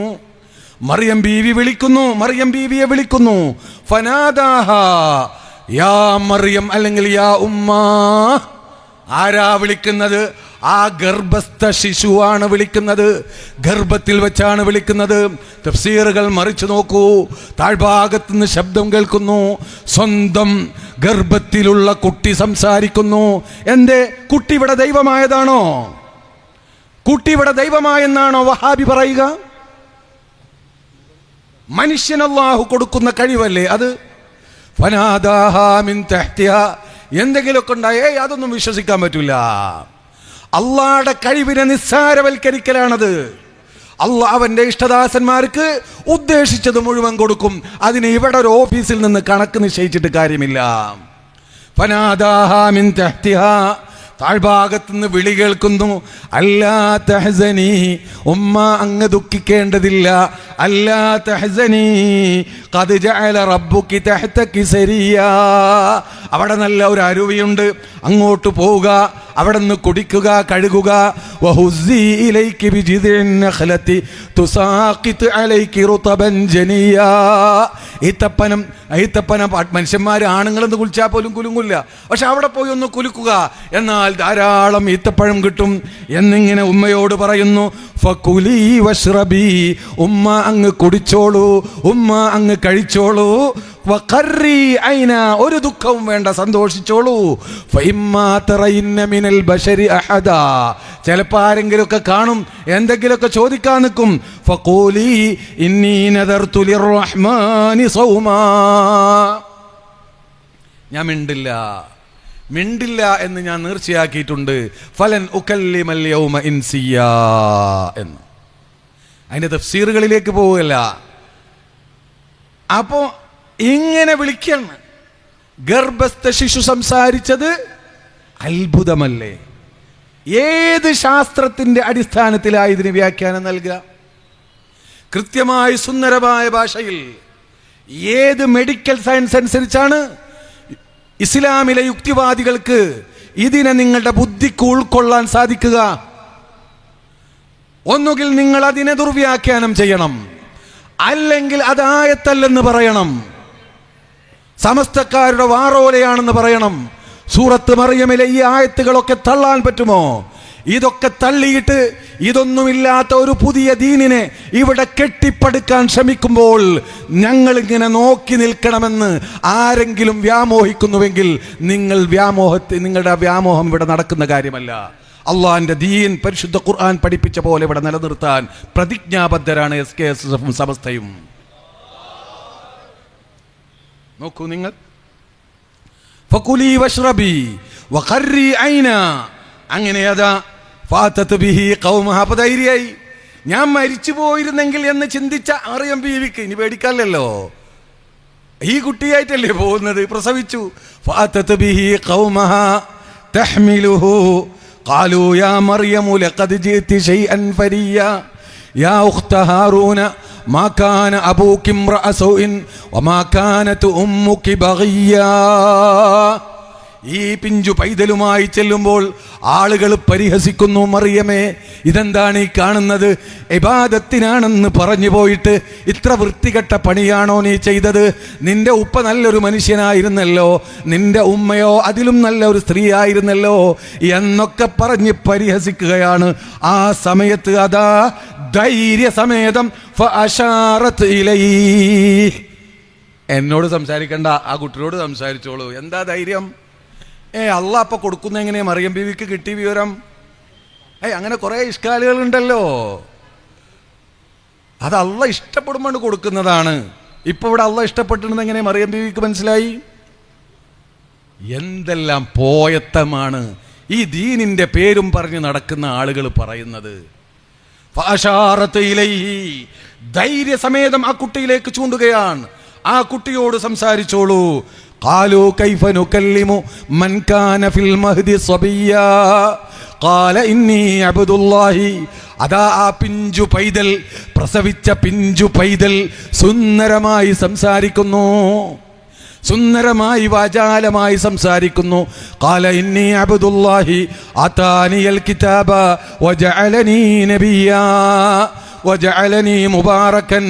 മറിയം ബീവി വിളിക്കുന്നു, മറിയം ബീവിയെ വിളിക്കുന്നു. ഫനാദാഹാ യാ മറിയം, അല്ലെങ്കിൽ യാ ഉമ്മാ. ആരാ വിളിക്കുന്നത്? ആ ഗർഭസ്ഥ ശിശുവാണ് വിളിക്കുന്നത്. ഗർഭത്തിൽ വെച്ചാണ് വിളിക്കുന്നത്. തഫ്സീറുകൾ മറിച്ചു നോക്കൂ. താഴ്ഭാഗത്തുനിന്ന് ശബ്ദം കേൾക്കുന്നു. സ്വന്തം ഗർഭത്തിലുള്ള കുട്ടി സംസാരിക്കുന്നു. എന്തേ? കുട്ടി ഇവിടെ ദൈവമായതാണോ? കുട്ടി ഇവിടെ ദൈവമായെന്നാണോ വഹാബി പറയുക? മനുഷ്യൻ അല്ലാഹു കൊടുക്കുന്ന കഴിവല്ലേ അത്? ഫനാദാഹാ മിൻ തഹ്തിഹാ. എന്തെങ്കിലുമൊക്കെ ഉണ്ടായേ അതൊന്നും വിശ്വസിക്കാൻ പറ്റില്ല. അള്ളാഹുടെ കഴിവിനെ നിസ്സാരവൽക്കരിക്കലാണത്. അള്ളാഹ് അവന്റെ ഇഷ്ടദാസന്മാർക്ക് ഉദ്ദേശിച്ചത് മുഴുവൻ കൊടുക്കും. അതിന് ഇവിടെ ഒരു ഓഫീസിൽ നിന്ന് കണക്ക് നിശ്ചയിച്ചിട്ട് കാര്യമില്ല. ഫനാദാഹാ മിൻ തഹ്തിഹാ, താഴ്ഭാഗത്തുനിന്ന് വിളി കേൾക്കുന്നു. അല്ലാ തഹ്സനി, ഉമ്മ അങ്ങ് ദുഃഖിക്കേണ്ടതില്ല. അല്ലാ തഹ്സനി ഖദ് ജഅല റബ്ബുകി തഹ്തകി സരിയാ. അവിടെ നല്ല ഒരു അരുവിയുണ്ട്, അങ്ങോട്ട് പോവുക, അവിടെ നിന്ന് കുടിക്കുക, കഴുകുക. വഹുസ്സി ഇലൈകി ബിജിദിൻ നഖലതി തുസാഖിത് അലൈകി റുതബൻ ജനിയാ. ഈത്തപ്പനം മനുഷ്യന്മാർ ആണുങ്ങളെന്ന് കുളിച്ചാൽ പോലും കുലുങ്ങില്ല. പക്ഷെ അവിടെ പോയി ഒന്ന് കുലുക്കുക, എന്നാൽ ധാരാളം ഈത്തപ്പഴം കിട്ടും എന്നിങ്ങനെ ഉമ്മയോട് പറയുന്നു. ഫകുലി വശ്റബി, ഉമ്മ അങ്ങ് കുടിച്ചോളൂ, ഉമ്മ അങ്ങ് കഴിച്ചോളൂ. വഖർരി ഐന, ഒരു ദുഃഖവും വേണ്ട, സന്തോഷിച്ചോളൂ. ഫഇമ്മാ തറയിന്ന മിനൽ ബശരി അഹദാ, ചിലപ്പോൾ ആരെങ്കിലുമൊക്കെ കാണും, എന്തെങ്കിലുമൊക്കെ ചോദിക്കാൻ നിൽക്കും. ഫഖൂലി ഇന്നി നദർതു ലിർറഹ്മാനി സൗമാ, ഞാൻ മിണ്ടില്ല എന്ന് ഞാൻ നേർച്ചയാക്കിയിട്ടുണ്ട്. ഫലൻ ഉകല്ലിമൽ യൗമ ഇൻസിയാ എന്ന്. അതിന്റെ തഫ്സീറുകളിലേക്ക് പോവുകയല്ല. അപ്പോ ഇങ്ങനെ വിളിക്കണം. ഗർഭസ്ഥ ശിശു സംസാരിച്ചത് അത്ഭുതമല്ലേ? ഏത് ശാസ്ത്രത്തിന്റെ അടിസ്ഥാനത്തിലായി ഇതിന് വ്യാഖ്യാനം നൽകുക? കൃത്യമായി സുന്ദരമായ ഭാഷയിൽ ഏത് മെഡിക്കൽ സയൻസ് അനുസരിച്ചാണ് ഇസ്ലാമിലെ യുക്തിവാദികൾക്ക് ഇതിനെ നിങ്ങളുടെ ബുദ്ധിക്ക് ഉൾക്കൊള്ളാൻ സാധിക്കുക? ഒന്നുകിൽ നിങ്ങൾ അതിനെ ദുർവ്യാഖ്യാനം ചെയ്യണം, അല്ലെങ്കിൽ അത് ആയത്തല്ലെന്ന് പറയണം, സമസ്തക്കാരുടെ വാറോലയാണെന്ന് പറയണം. സൂറത്ത് മറിയമിലെ ഈ ആയത്തുകളൊക്കെ തള്ളാൻ പറ്റുമോ? ഇതൊക്കെ തള്ളിയിട്ട് ഇതൊന്നുമില്ലാത്ത ഒരു പുതിയ ദീനിനെ ഇവിടെ കെട്ടിപ്പടുക്കാൻ ശ്രമിക്കുമ്പോൾ ഞങ്ങളിങ്ങനെ നോക്കി നിൽക്കണമെന്ന് ആരെങ്കിലും വ്യാമോഹിക്കുന്നുവെങ്കിൽ നിങ്ങളുടെ വ്യാമോഹം ഇവിടെ നടക്കുന്ന കാര്യമല്ല. അള്ളാഹിന്റെ ദീൻ പരിശുദ്ധ ഖുർആൻ പഠിപ്പിച്ച പോലെ ഇവിടെ നിലനിർത്താൻ പ്രതിജ്ഞാബദ്ധരാണ് SKSSF സമസ്തയും. നോക്കൂ നിങ്ങൾ. ഫകുലി വശ്റബി വഖർരി ഐന, അങ്ങനെ അതാ ഫാതത് ബിഹി ഖൗമഹ, ധൈര്യമായി. ഞാൻ മരിച്ചു പോയിരുന്നെങ്കിൽ എന്ന് ചിന്തിച്ച മറിയം ബീവിക്ക് ഇനി പേടിക്കാല്ലല്ലോ, ഈ കുട്ടിയായിട്ടല്ലേ പോകുന്നത്, പ്രസവിച്ചു. ഫാതത് ബിഹി ഖൗമഹ തഹ്മിലുഹു ഖാലൂ യാ മറിയമു ലഖദ് ജിഅതി ശൈഅൻ ഫരിയ യാ ഉഖ്ത ഹാറൂന മാ കാന അബൂകി ഇംറഅ സൗഇൻ വമാ കാനത് ഉമ്മുകി ബഗിയാ. ഈ പിഞ്ചു പൈതലുമായി ചെല്ലുമ്പോൾ ആളുകൾ പരിഹസിക്കുന്നു, മറിയമേ ഇതെന്താണ് ഈ കാണുന്നത്? ഇബാദത്തിനാണെന്ന് പറഞ്ഞു പോയിട്ട് ഇത്ര വൃത്തികെട്ട പണിയാണോ നീ ചെയ്തത്? നിന്റെ ഉപ്പ നല്ലൊരു മനുഷ്യനായിരുന്നല്ലോ, നിന്റെ ഉമ്മയോ അതിലും നല്ല ഒരു സ്ത്രീ ആയിരുന്നല്ലോ എന്നൊക്കെ പറഞ്ഞ് പരിഹസിക്കുകയാണ്. ആ സമയത്ത് അതാ ധൈര്യസമേതം ഫഅശാറത് ഇലൈഹി, എന്നോട് സംസാരിക്കണ്ട, ആ കുട്ടിയോട് സംസാരിച്ചോളൂ. എന്താ ധൈര്യം? അള്ളാഹ് അപ്പൊ കൊടുക്കുന്ന എങ്ങനെയാ? മറിയം ബീവിക്ക് കിട്ടിയ വിവരം അങ്ങനെ കുറെ ഇഷ്കാലുകൾ ഉണ്ടല്ലോ. അത് അള്ള ഇഷ്ടപ്പെടുമ്പോൾ കൊടുക്കുന്നതാണ്. ഇപ്പൊ ഇവിടെ അള്ള ഇഷ്ടപ്പെട്ടിരുന്നത് എങ്ങനെ മറിയം ബീവിക്ക് മനസ്സിലായി? എന്തെല്ലാം പോയത്തമാണ് ഈ ദീനിന്റെ പേരും പറഞ്ഞ് നടക്കുന്ന ആളുകൾ പറയുന്നത്. ധൈര്യസമേതം ആ കുട്ടിയിലേക്ക് ചൂണ്ടുകയാണ്. ആ കുട്ടിയോട് സംസാരിച്ചോളൂ. ഖാലൂ കൈഫ നുകല്ലിമു മൻ കാന ഫിൽ മഹ്ദി സബിയ്യാ ഖാല ഇന്നി അബ്ദുല്ലാഹി. അതാ ആ പിഞ്ചു പൈതൽ, പ്രസവിച്ച പിഞ്ചു പൈതൽ സുന്ദരമായി സംസാരിക്കുന്നു, സുന്ദരമായി വാചാലമായി സംസാരിക്കുന്നു. ഖാല ഇന്നി അബ്ദുല്ലാഹി ആതാനിയൽ കിതാബ വജഅലനി നബിയ്യാ വജഅലനി മുബാറകൻ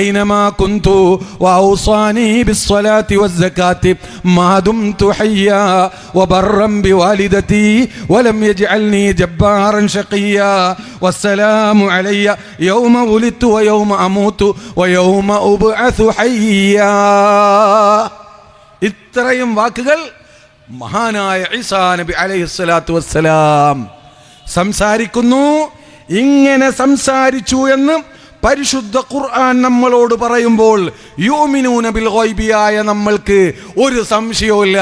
ഐനമാ കുന്തു വഔസാനി ബിസ്സലാത്തി വസ്സകാത്തി മാ ദുംതു ഹയ്യാ വബർറൻ ബിവാലിദതി വലം യജ്അൽനി ജബ്ബാറൻ ശഖിയ്യാ വസ്സലാമു അലയ്യ യൗമ വുലിദതു വയൗമ അമൂതു വയൗമ ഉബ്അസു ഹയ്യാ. ഇത്രയും വാക്കുകൾ മഹാനായ ഈസാ നബി അലൈഹിസ്സലാത്തു വസ്സലാം സംസാരിക്കുന്നു. ഇങ്ങനെ സംസാരിച്ചു എന്ന് പരിശുദ്ധ ഖുർആൻ നമ്മളോട് പറയുമ്പോൾ യുമിനൂന ബിൽ ഗൈബിയായ നമ്മൾക്ക് ഒരു സംശയവുമില്ല.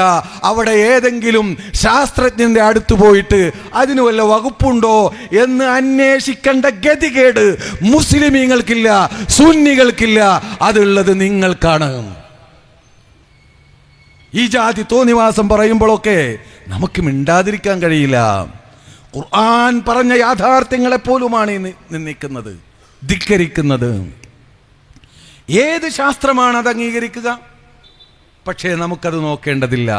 അവിടെ ഏതെങ്കിലും ശാസ്ത്രജ്ഞന്റെ അടുത്ത് പോയിട്ട് അതിന് വല്ല വകുപ്പുണ്ടോ എന്ന് അന്വേഷിക്കേണ്ട ഗതികേട് മുസ്ലിമീങ്ങൾക്കില്ല, സുന്നികൾക്കില്ല. അതുള്ളത് നിങ്ങൾക്കാണ്. ഈ ജാതി തോന്നിവാസം പറയുമ്പോഴൊക്കെ നമുക്ക് മിണ്ടാതിരിക്കാൻ കഴിയില്ല. ഖുർആൻ പറഞ്ഞ യാഥാർത്ഥ്യങ്ങളെ പോലുമാണ് നിന്ദിക്കുന്നത്, ധിക്കരിക്കുന്നത്. ഏത് ശാസ്ത്രമാണ് അത് അംഗീകരിക്കുക? പക്ഷേ നമുക്കത് നോക്കേണ്ടതില്ല.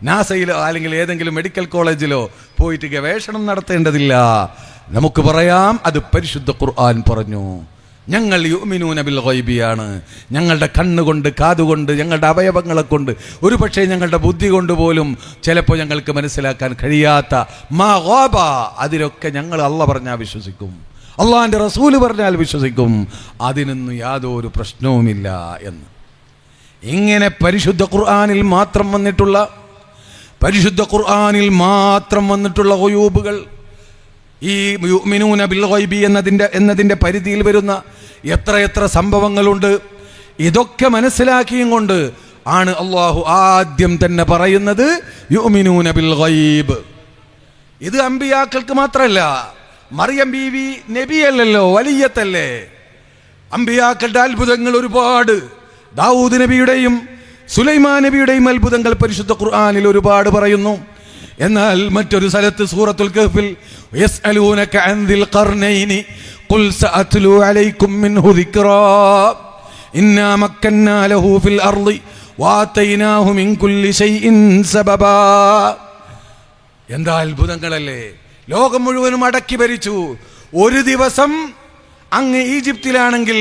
നാസയിലോ അല്ലെങ്കിൽ ഏതെങ്കിലും മെഡിക്കൽ കോളേജിലോ പോയിട്ട് ഗവേഷണം നടത്തേണ്ടതില്ല. നമുക്ക് പറയാം അത് പരിശുദ്ധ ഖുർആൻ പറഞ്ഞു. ഞങ്ങൾ യുമിനൂന ബിൽ ഗൈബിയാണ്. ഞങ്ങളുടെ കണ്ണുകൊണ്ട്, കാതുകൊണ്ട്, ഞങ്ങളുടെ അവയവങ്ങളെ കൊണ്ട്, ഒരു പക്ഷേ ഞങ്ങളുടെ ബുദ്ധി കൊണ്ട് പോലും ചിലപ്പോൾ ഞങ്ങൾക്ക് മനസ്സിലാക്കാൻ കഴിയാത്ത മാ ഗാബ, അതിലൊക്കെ ഞങ്ങൾ അള്ള പറഞ്ഞാൽ വിശ്വസിക്കും, അള്ളാഹിൻ്റെ റസൂല് പറഞ്ഞാൽ വിശ്വസിക്കും. അതിനൊന്നും യാതൊരു പ്രശ്നവുമില്ല എന്ന്. ഇങ്ങനെ പരിശുദ്ധ ഖുർആനിൽ മാത്രം വന്നിട്ടുള്ള ഗുയൂബുകൾ, ഈ യുമിനൂന ബിൽ ഗൈബി എന്നതിൻ്റെ പരിധിയിൽ വരുന്ന എത്ര സംഭവങ്ങളുണ്ട്. ഇതൊക്കെ മനസ്സിലാക്കിയും കൊണ്ട് ആണ് അള്ളാഹു ആദ്യം തന്നെ പറയുന്നത് യുമിനൂന ബിൽ ഗൈബ്. ഇത് അമ്പിയാക്കൾക്ക് മാത്രമല്ല. മറിയം ബീവി നബിയല്ലല്ലോ, വലിയത്തല്ലേ. അമ്പിയാക്കളുടെ അത്ഭുതങ്ങൾ ഒരുപാട്. ദാവൂദ് നബിയുടെയും സുലൈമാൻ നബിയുടെയും അത്ഭുതങ്ങൾ പരിശുദ്ധ ഖുർആനിൽ ഒരുപാട് പറയുന്നു. എന്നാൽ മറ്റൊരു സ്ഥലത്ത് സൂറത്തുൽ കഹ്ഫിൽ യസ്അലൂനക അൻ ദിൽ ഖർനൈനി ഖുൽ സഅത്ലു അലൈക്കും മിൻഹു ദിക്റാ ഇന്നാ മക്കന്നാ ലഹു ഫിൽ അർളി വആതൈനാഹു മിൻ കുല്ലി ശൈഇൻ സബബാ. എന്താ അത്ഭുതങ്ങളല്ലേ! ലോകം മുഴുവനും അടക്കി ഭരിച്ചു. ഒരു ദിവസം അങ്ങ് ഈജിപ്തിലാണെങ്കിൽ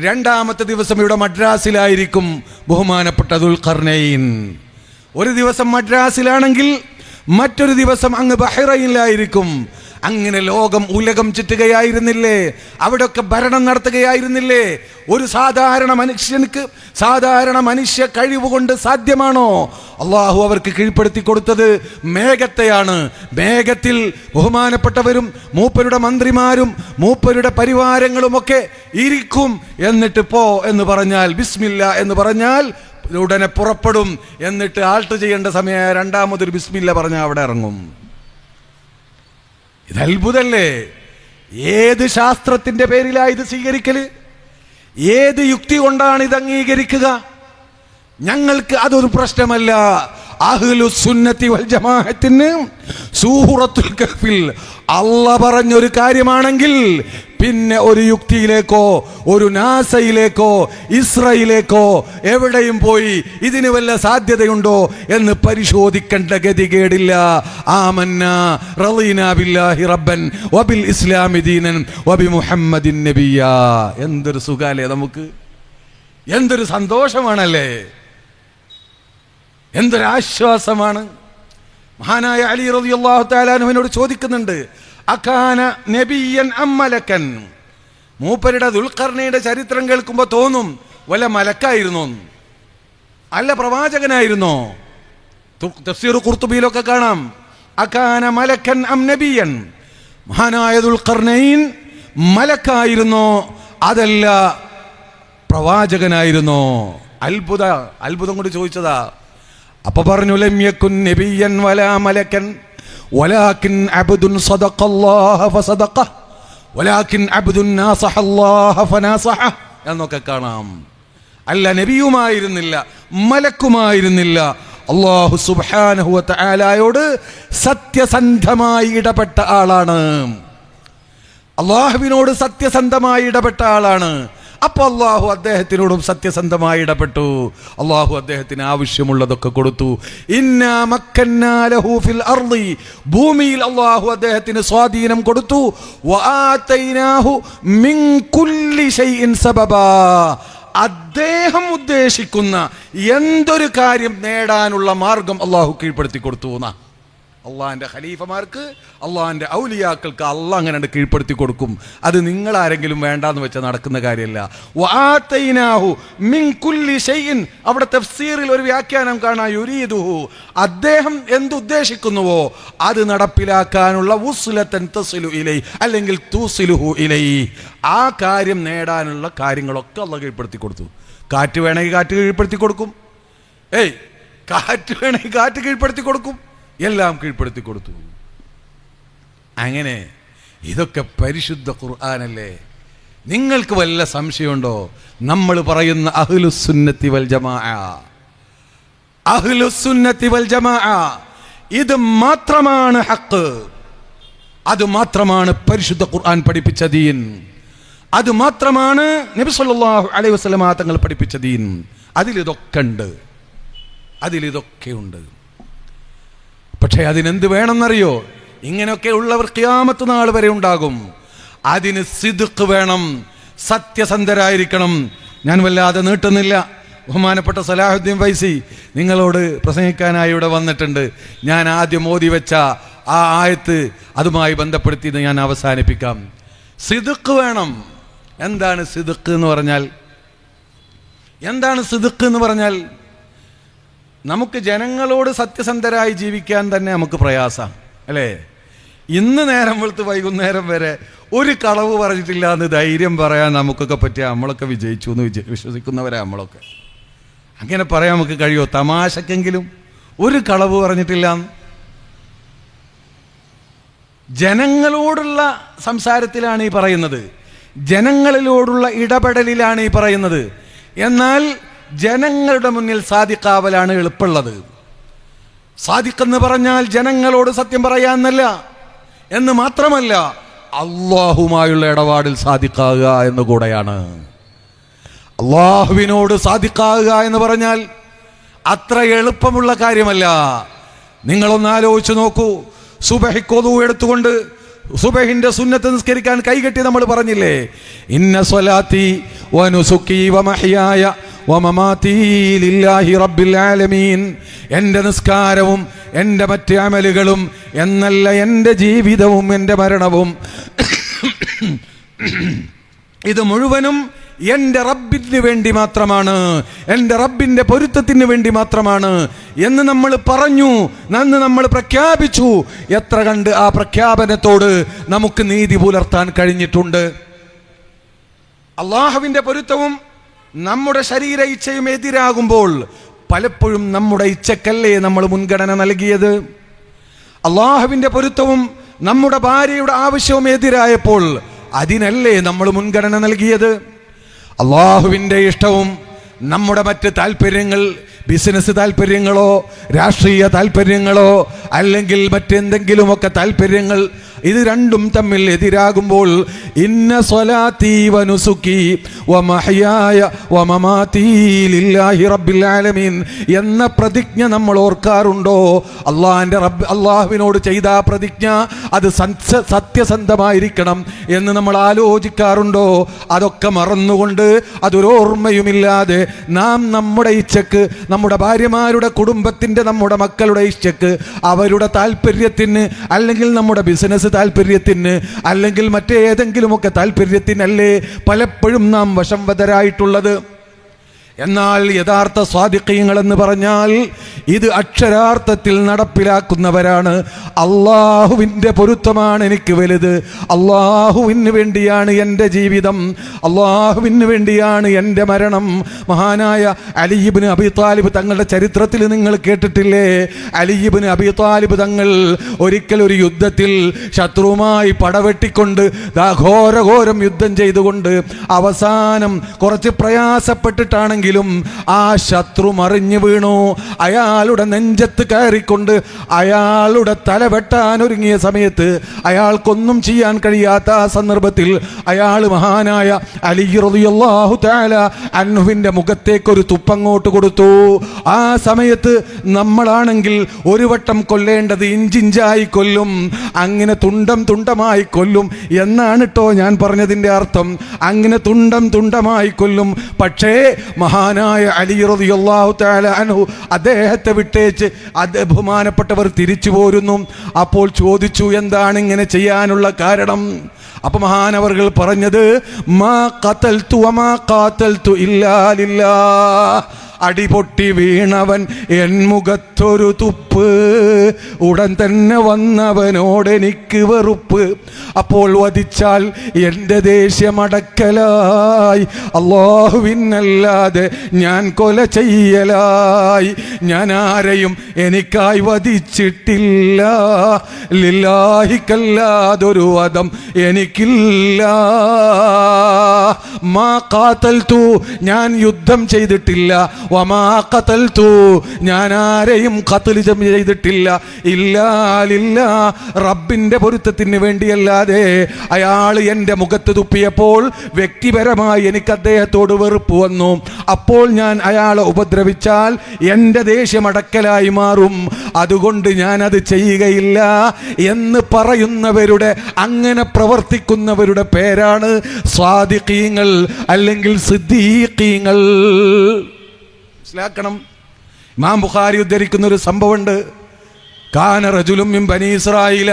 രണ്ടാമത്തെ ദിവസം ഇവിടെ മദ്രാസിലായിരിക്കും ബഹുമാനപ്പെട്ട ദുൽഖർനൈൻ. ഒരു ദിവസം മദ്രാസിലാണെങ്കിൽ മറ്റൊരു ദിവസം അങ്ങ് ബഹ്റൈനിലായിരിക്കും. അങ്ങനെ ഉലകം ചുറ്റുകയായിരുന്നില്ലേ? അവിടെയൊക്കെ ഭരണം നടത്തുകയായിരുന്നില്ലേ? ഒരു സാധാരണ മനുഷ്യ കഴിവുകൊണ്ട് സാധ്യമാണോ? അള്ളാഹു അവർക്ക് കീഴ്പ്പെടുത്തി കൊടുത്തത് മേഘത്തെയാണ്. മേഘത്തിൽ ബഹുമാനപ്പെട്ടവരും മൂപ്പരുടെ മന്ത്രിമാരും മൂപ്പരുടെ പരിവാരങ്ങളുമൊക്കെ ഇരിക്കും. എന്നിട്ട് പോ എന്ന് പറഞ്ഞാൽ, ബിസ്മില്ല എന്ന് പറഞ്ഞാൽ ഉടനെ പുറപ്പെടും. എന്നിട്ട് ആൾട്ട് ചെയ്യേണ്ട സമയം രണ്ടാമതൊരു ബിസ്മില്ല പറഞ്ഞാൽ അവിടെ ഇറങ്ങും. ഇത് അത്ഭുതല്ലേ! ഏത് ശാസ്ത്രത്തിന്റെ പേരിലാ ഇത് സ്വീകരിക്കല്? ഏത് യുക്തി കൊണ്ടാണ് ഇത് അംഗീകരിക്കുക? ഞങ്ങൾക്ക് അതൊരു പ്രശ്നമല്ല. അഹ്ലുസ് സുന്നത്തി വൽ ജമാഅത്തിന് സൂറത്തുൽ കഹ്ഫിൽ അല്ലാഹ് പറഞ്ഞൊരു കാര്യമാണെങ്കിൽ പിന്നെ ഒരു യുക്തിയിലേക്കോ ഒരു നാസയിലേക്കോ ഇസ്രയിലേക്കോ എവിടെയും പോയി ഇതിന് വല്ല സാധ്യതയുണ്ടോ എന്ന് പരിശോധിക്കേണ്ട ഗതികേടില്ല. ആമന്നാ റളീനാ ബില്ലാഹി റബ്ബൻ വബിൽ ഇസ്ലാമി ദീനൻ വബി മുഹമ്മദിൻ നബിയ്യാ. എന്തൊരു സുഖാലേ നമുക്ക്! എന്തൊരു സന്തോഷമാണല്ലേ! എന്തൊരാശ്വാസമാണ്! മഹാനായ അലി റളിയല്ലാഹു തആല അൻഹുവിനോട് ചോദിക്കുന്നുണ്ട്, അകാന നബിയൻ അം മലക്കൻ? മൂപ്പരുടെ ദുൽഖർനയുടെ ചരിത്രം കേൾക്കുമ്പോൾ തോന്നും വല്ല മലക്കായിരുന്നോ, അല്ല പ്രവാചകനായിരുന്നോ? തഫ്സീർ ഖുർത്തുബിയിലൊക്കെ കാണാം അകാന മലക്കൻ അം നബിയൻ. മഹാനായ ദുൽഖർനൈൻ മലക്കായിരുന്നോ അതല്ല പ്രവാചകനായിരുന്നോ? അത്ഭുതം കൊണ്ട് ചോദിച്ചതാ. അപ്പൊ പറഞ്ഞു, ലം യകുൻ നബിയ്യൻ വലാ മലക്കൻ വലാകിൻ അബ്ദുൻ സദഖല്ലാഹ ഫസദഖ വലാകിൻ അബ്ദുൻ നാസഹല്ലാഹ ഫനാസഹ എന്നൊക്കെ കാണാം. അല്ല നബിയുമായിരുന്നില്ല, മലക്കുമായിരുന്നില്ല, അല്ലാഹു സുബ്ഹാനഹു വ തആലയോട് സത്യസന്ധമായി ഇടപെട്ട ആളാണ്. അള്ളാഹുവിനോട് സത്യസന്ധമായി ഇടപെട്ട ആളാണ്. അപ്പോൾ അള്ളാഹു അദ്ദേഹത്തിനോടും സത്യസന്ധമായി ഇടപെട്ടു. അള്ളാഹു അദ്ദേഹത്തിന് ആവശ്യമുള്ളതൊക്കെ കൊടുത്തു. ഇന്നാ മക്കന്നാ ലഹു ഫിൽ അർളി, ഭൂമിയിൽ അള്ളാഹു അദ്ദേഹത്തിന് സ്വാധീനം കൊടുത്തു. വആതൈനാഹു മിൻ കുല്ലി ശൈഇൻ സബബാ, അദ്ദേഹം ഉദ്ദേശിക്കുന്ന എന്തൊരു കാര്യം നേടാനുള്ള മാർഗം അള്ളാഹു കീഴ്പ്പെടുത്തി കൊടുത്തു എന്നാ. അള്ളാഹിന്റെ ഖലീഫമാർക്ക്, അള്ളാഹിന്റെ ഔലിയാക്കൾക്ക് അള്ളാഹ് അങ്ങനെ കീഴ്പ്പെടുത്തി കൊടുക്കും. അത് നിങ്ങൾ ആരെങ്കിലും വേണ്ടാന്ന് വെച്ചാൽ നടക്കുന്ന കാര്യമല്ല. വആതൈനാഹു മിൻ കുല്ലി ശൈഇൻ, അവിടെ തഫ്സീറിൽ ഒരു വ്യാഖ്യാനം കാണാം, യുരീദുഹു, അദ്ദേഹം എന്തുദ്ദേശിക്കുന്നുവോ അത് നടപ്പിലാക്കാനുള്ള ഉസ്ലതൻ തസിലു ഇലൈ, അല്ലെങ്കിൽ തൂസിലുഹു ഇലൈ, ആ കാര്യം നേടാനുള്ള കാര്യങ്ങളൊക്കെ അള്ളാഹ് കീഴ്പ്പെടുത്തി കൊടുത്തു. കാറ്റ് വേണമെങ്കിൽ കാറ്റ് കീഴ്പ്പെടുത്തി കൊടുക്കും. കാറ്റ് വേണമെങ്കിൽ കാറ്റ് കീഴ്പ്പെടുത്തി കൊടുക്കും. എല്ലാം കീഴ്പ്പെടുത്തി കൊടുത്തു. അങ്ങനെ ഇതൊക്കെ പരിശുദ്ധ ഖുർആനല്ലേ? നിങ്ങൾക്ക് വല്ല സംശയമുണ്ടോ? നമ്മൾ പറയുന്ന അഹ്ലുസുന്നത്തി വൽ ജമാഅ ഇത് മാത്രമാണ് ഹഖ്, അത് മാത്രമാണ് പരിശുദ്ധ ഖുർആൻ പഠിപ്പിച്ച ദീൻ, അത് മാത്രമാണ് നബി സല്ലല്ലാഹു അലൈഹി വസല്ലം തങ്ങൾ പഠിപ്പിച്ച ദീൻ. അതിലിതൊക്കെ ഉണ്ട്. പക്ഷേ അതിനെന്ത് വേണമെന്നറിയോ? ഇങ്ങനെയൊക്കെ ഉള്ളവർ ഖിയാമത്ത് നാൾ വരെ ഉണ്ടാകും. അതിന് സിദ്ഖ് വേണം, സത്യസന്ധരായിരിക്കണം. ഞാൻ വല്ലാതെ നീട്ടുന്നില്ല. ബഹുമാനപ്പെട്ട സലാഹുദ്ദീൻ ഫൈസി നിങ്ങളോട് പ്രസംഗിക്കാനായി ഇവിടെ വന്നിട്ടുണ്ട്. ഞാൻ ആദ്യം ഓതി വെച്ച ആ ആയത്ത് അതുമായി ബന്ധപ്പെടുത്തി ഞാൻ അവസാനിപ്പിക്കാം. സിദ്ഖ് വേണം. എന്താണ് സിദ്ഖ് എന്ന് പറഞ്ഞാൽ? നമുക്ക് ജനങ്ങളോട് സത്യസന്ധരായി ജീവിക്കാൻ തന്നെ നമുക്ക് പ്രയാസം അല്ലേ? ഇന്ന് നേരം വെളുത്ത് വൈകുന്നേരം വരെ ഒരു കളവ് പറഞ്ഞിട്ടില്ല എന്ന് ധൈര്യം പറയാൻ നമുക്കൊക്കെ പറ്റിയ നമ്മളൊക്കെ വിജയിച്ചു എന്ന് വിശ്വസിക്കുന്നവരാ നമ്മളൊക്കെ. അങ്ങനെ പറയാൻ നമുക്ക് കഴിയുമോ? തമാശക്കെങ്കിലും ഒരു കളവ് പറഞ്ഞിട്ടില്ല. ജനങ്ങളോടുള്ള സംസാരത്തിലാണ് ഈ പറയുന്നത്, ജനങ്ങളിലോടുള്ള ഇടപെടലിലാണ് ഈ പറയുന്നത്. എന്നാൽ ജനങ്ങളുടെ മുന്നിൽ സാദിഖാവലാണ് എളുപ്പമുള്ളത്. സാദിഖ് എന്ന് പറഞ്ഞാൽ ജനങ്ങളോട് സത്യം പറയാന്നല്ല, എന്ന് മാത്രമല്ല അള്ളാഹുമായുള്ള ഇടപാടിൽ സാദിഖാകുക എന്ന് കൂടെയാണ്. അള്ളാഹുവിനോട് സാദിഖാകുക എന്ന് പറഞ്ഞാൽ അത്ര എളുപ്പമുള്ള കാര്യമല്ല. നിങ്ങളൊന്ന് ആലോചിച്ച് നോക്കൂ. സുബഹിക്ക് ഒദു എടുത്തുകൊണ്ട് സുബഹിന്റെ സുന്നത്ത് നിസ്കരിക്കാൻ കൈകെട്ടി നമ്മൾ പറഞ്ഞില്ലേ, ഇന്ന സ്വലാത്തി വനുസുക്കി വമഹ്യായ വമമാതി ലില്ലാഹി റബ്ബിൽ ആലമീൻ, എൻ്റെ നിസ്കാരവും എൻ്റെ മറ്റ് അമലുകളും എന്നല്ല എൻ്റെ ജീവിതവും എൻ്റെ മരണവും ഇത് മുഴുവനും എൻ്റെ റബ്ബിന് വേണ്ടി മാത്രമാണ്, എൻ്റെ റബ്ബിൻ്റെ പൊരുത്തത്തിന് വേണ്ടി മാത്രമാണ് എന്ന് നമ്മൾ പറഞ്ഞു, നന്ന് നമ്മൾ പ്രഖ്യാപിച്ചു. എത്ര കണ്ട് ആ പ്രഖ്യാപനത്തോട് നമുക്ക് നീതി പുലർത്താൻ കഴിഞ്ഞിട്ടുണ്ട്. അള്ളാഹുവിൻ്റെ പൊരുത്തവും നമ്മുടെ ശരീര ഇച്ഛയും എതിരാകുമ്പോൾ പലപ്പോഴും നമ്മുടെ ഇച്ഛക്കല്ലേ നമ്മൾ മുൻഗണന നൽകിയത്. അള്ളാഹുവിൻ്റെ പൊരുത്തവും നമ്മുടെ ഭാര്യയുടെ ആവശ്യവും എതിരായപ്പോൾ അതിനല്ലേ നമ്മൾ മുൻഗണന നൽകിയത്. അള്ളാഹുവിൻ്റെ ഇഷ്ടവും നമ്മുടെ മറ്റ് താല്പര്യങ്ങൾ, ബിസിനസ് താല്പര്യങ്ങളോ രാഷ്ട്രീയ താല്പര്യങ്ങളോ അല്ലെങ്കിൽ മറ്റെന്തെങ്കിലുമൊക്കെ താല്പര്യങ്ങൾ, ഇത് രണ്ടും തമ്മിൽ എതിരാകുമ്പോൾ ഇന്ന സ്വലാത്തി വനുസുക്കി വമഹ്യായ വമമാതി ലില്ലാഹി റബ്ബിൽ ആലമീൻ എന്ന പ്രതിജ്ഞ നമ്മൾ ഓർക്കാറുണ്ടോ? അള്ളാഹുവിനോട് ചെയ്ത പ്രതിജ്ഞ അത് സത്യസന്ധമായിരിക്കണം എന്ന് നമ്മൾ ആലോചിക്കാറുണ്ടോ? അതൊക്കെ മറന്നുകൊണ്ട് അതൊരോർമ്മയുമില്ലാതെ നാം നമ്മുടെ ഇച്ഛക്ക്, നമ്മുടെ ഭാര്യമാരുടെ കുടുംബത്തിൻ്റെ, നമ്മുടെ മക്കളുടെ ഇച്ഛക്ക്, അവരുടെ താല്പര്യത്തിന് അല്ലെങ്കിൽ നമ്മുടെ ബിസിനസ് താല്പര്യത്തിന് അല്ലെങ്കിൽ മറ്റേതെങ്കിലുമൊക്കെ താല്പര്യത്തിനല്ലേ പലപ്പോഴും നാം വശംവദരായിട്ടുള്ളത്. എന്നാൽ യഥാർത്ഥ സ്വാദിഖീങ്ങൾ എന്ന് പറഞ്ഞാൽ ഇത് അക്ഷരാർത്ഥത്തിൽ നടപ്പിലാക്കുന്നവരാണ്. അള്ളാഹുവിൻ്റെ പൊരുത്തമാണ് എനിക്ക് വലുത്, അള്ളാഹുവിന് വേണ്ടിയാണ് എൻ്റെ ജീവിതം, അള്ളാഹുവിന് വേണ്ടിയാണ് എൻ്റെ മരണം. മഹാനായ അലി ഇബ്നു അബീ താലിബ് തങ്ങളുടെ ചരിത്രത്തിൽ നിങ്ങൾ കേട്ടിട്ടില്ലേ? അലി ഇബ്നു അബീ താലിബ് തങ്ങൾ ഒരിക്കൽ ഒരു യുദ്ധത്തിൽ ശത്രുവുമായി പടവെട്ടിക്കൊണ്ട് ഘോരഘോരം യുദ്ധം ചെയ്തുകൊണ്ട് അവസാനം കുറച്ച് പ്രയാസപ്പെട്ടിട്ടാണെങ്കിൽ ആ ശത്രു മറിഞ്ഞു വീണു. അയാളുടെ നെഞ്ചത്ത് കയറിക്കൊണ്ട് അയാളുടെ തല വെട്ടാൻ ഒരുങ്ങിയ സമയത്ത് അയാൾക്കൊന്നും ചെയ്യാൻ കഴിയാത്ത ആ സന്ദർഭത്തിൽ അയാൾ മഹാനായ അലി റളിയല്ലാഹു തആല അൻഹുവിന്റെ മുഖത്തേക്കൊരു തുപ്പങ്ങോട്ട് കൊടുത്തു. ആ സമയത്ത് നമ്മളാണെങ്കിൽ ഒരു വട്ടം കൊല്ലേണ്ടത് ഇഞ്ചിഞ്ചായി കൊല്ലും, അങ്ങനെ തുണ്ടം തുണ്ടമായി കൊല്ലും എന്നാണ് കേട്ടോ ഞാൻ പറഞ്ഞതിൻ്റെ അർത്ഥം. അങ്ങനെ തുണ്ടം തുണ്ടമായി കൊല്ലും. പക്ഷേ മഹാനായ അലി റളിയല്ലാഹു തആല അൻഹു അദ്ദേഹത്തെ വിട്ടേച്ച് ബഹുമാനപ്പെട്ടവർ തിരിച്ചു പോരുന്നു. അപ്പോൾ ചോദിച്ചു, എന്താണ് ഇങ്ങനെ ചെയ്യാനുള്ള കാരണം? അപ്പൊ മഹാനവർകൾ പറഞ്ഞത്, മാ ഖതൽതു വമാ ഖാതൽതു ഇല്ലാ ലില്ലാഹ്. അടിപൊട്ടി വീണവൻ എൻ മുഖത്തൊരു തുപ്പ്, ഉടൻ തന്നെ വന്നവനോടെനിക്ക് വെറുപ്പ്. അപ്പോൾ വധിച്ചാൽ എൻ്റെ ദേഷ്യമടക്കലായി, അല്ലാഹുവിനല്ലാതെ ഞാൻ കൊല ചെയ്യലായി. ഞാൻ ആരെയും എനിക്കായി വധിച്ചിട്ടില്ല, ലില്ലാഹിക്കല്ലാതൊരു വധം എനിക്കില്ല. മാ ഖാതൽതു, ഞാൻ യുദ്ധം ചെയ്തിട്ടില്ല. വമാ ഖതൽതു, ഞാൻ ആരെയും ഖത്ൽ ചെയ്തിട്ടില്ല. ഇല്ലാ ലില്ലാ, റബ്ബിന്റെ പൊരുത്തത്തിന് വേണ്ടിയല്ലാതെ. അയാൾ എൻ്റെ മുഖത്ത് തുപ്പിയപ്പോൾ വ്യക്തിപരമായി എനിക്ക് അദ്ദേഹത്തോട് വെറുപ്പ് വന്നു. അപ്പോൾ ഞാൻ അയാളെ ഉപദ്രവിച്ചാൽ എൻ്റെ ദേഷ്യമടക്കലായി മാറും, അതുകൊണ്ട് ഞാൻ അത് ചെയ്യുകയില്ല എന്ന് പറയുന്നവരുടെ, അങ്ങനെ പ്രവർത്തിക്കുന്നവരുടെ പേരാണ് സ്വാദിഖീങ്ങൾ അല്ലെങ്കിൽ സിദ്ദീഖീങ്ങൾ. മനസ്സിലാക്കണം. ഇമാം ബുഖാരി ഉദ്ധരിക്കുന്ന ഒരു സംഭവമുണ്ട്. കാന റജുലും മിൻ ബനി ഇസ്രായീല,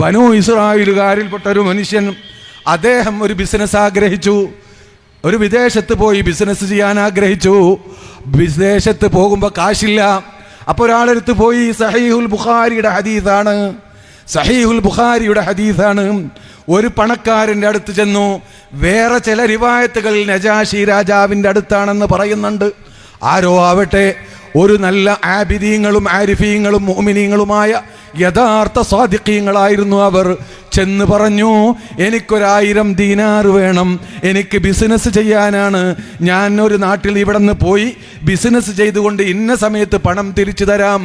ബനു ഇസ്രായേലുകാരിൽപ്പെട്ട ഒരു മനുഷ്യൻ, അദ്ദേഹം ഒരു ബിസിനസ് ആഗ്രഹിച്ചു. ഒരു വിദേശത്ത് പോയി ബിസിനസ് ചെയ്യാൻ ആഗ്രഹിച്ചു. വിദേശത്ത് പോകുമ്പോൾ കാശില്ല. അപ്പോൾ ഒരാളെടുത്ത് പോയി, സഹീഹുൽ ബുഖാരിയുടെ ഹദീസാണ്, സഹീഹുൽ ബുഖാരിയുടെ ഹദീസാണ്. ഒരു പണക്കാരൻ്റെ അടുത്ത് ചെന്നു. വേറെ ചില റിവായത്തുകൾ നജാഷി രാജാവിൻ്റെ അടുത്താണെന്ന് പറയുന്നുണ്ട്. ആരോ ആവട്ടെ, ഒരു നല്ല ആബിദീങ്ങളും ആരിഫീങ്ങളും മുഅ്മിനീങ്ങളുമായ യഥാർത്ഥ സ്വാദിഖീങ്ങളായിരുന്നു അവർ. ചെന്ന് പറഞ്ഞു, എനിക്കൊരു1000 ദീനാർ വേണം, എനിക്ക് ബിസിനസ് ചെയ്യാനാണ്. ഞാൻ ഒരു നാട്ടിൽ ഇവിടെ നിന്ന് പോയി ബിസിനസ് ചെയ്തുകൊണ്ട് ഇന്ന സമയത്ത് പണം തിരിച്ചു തരാം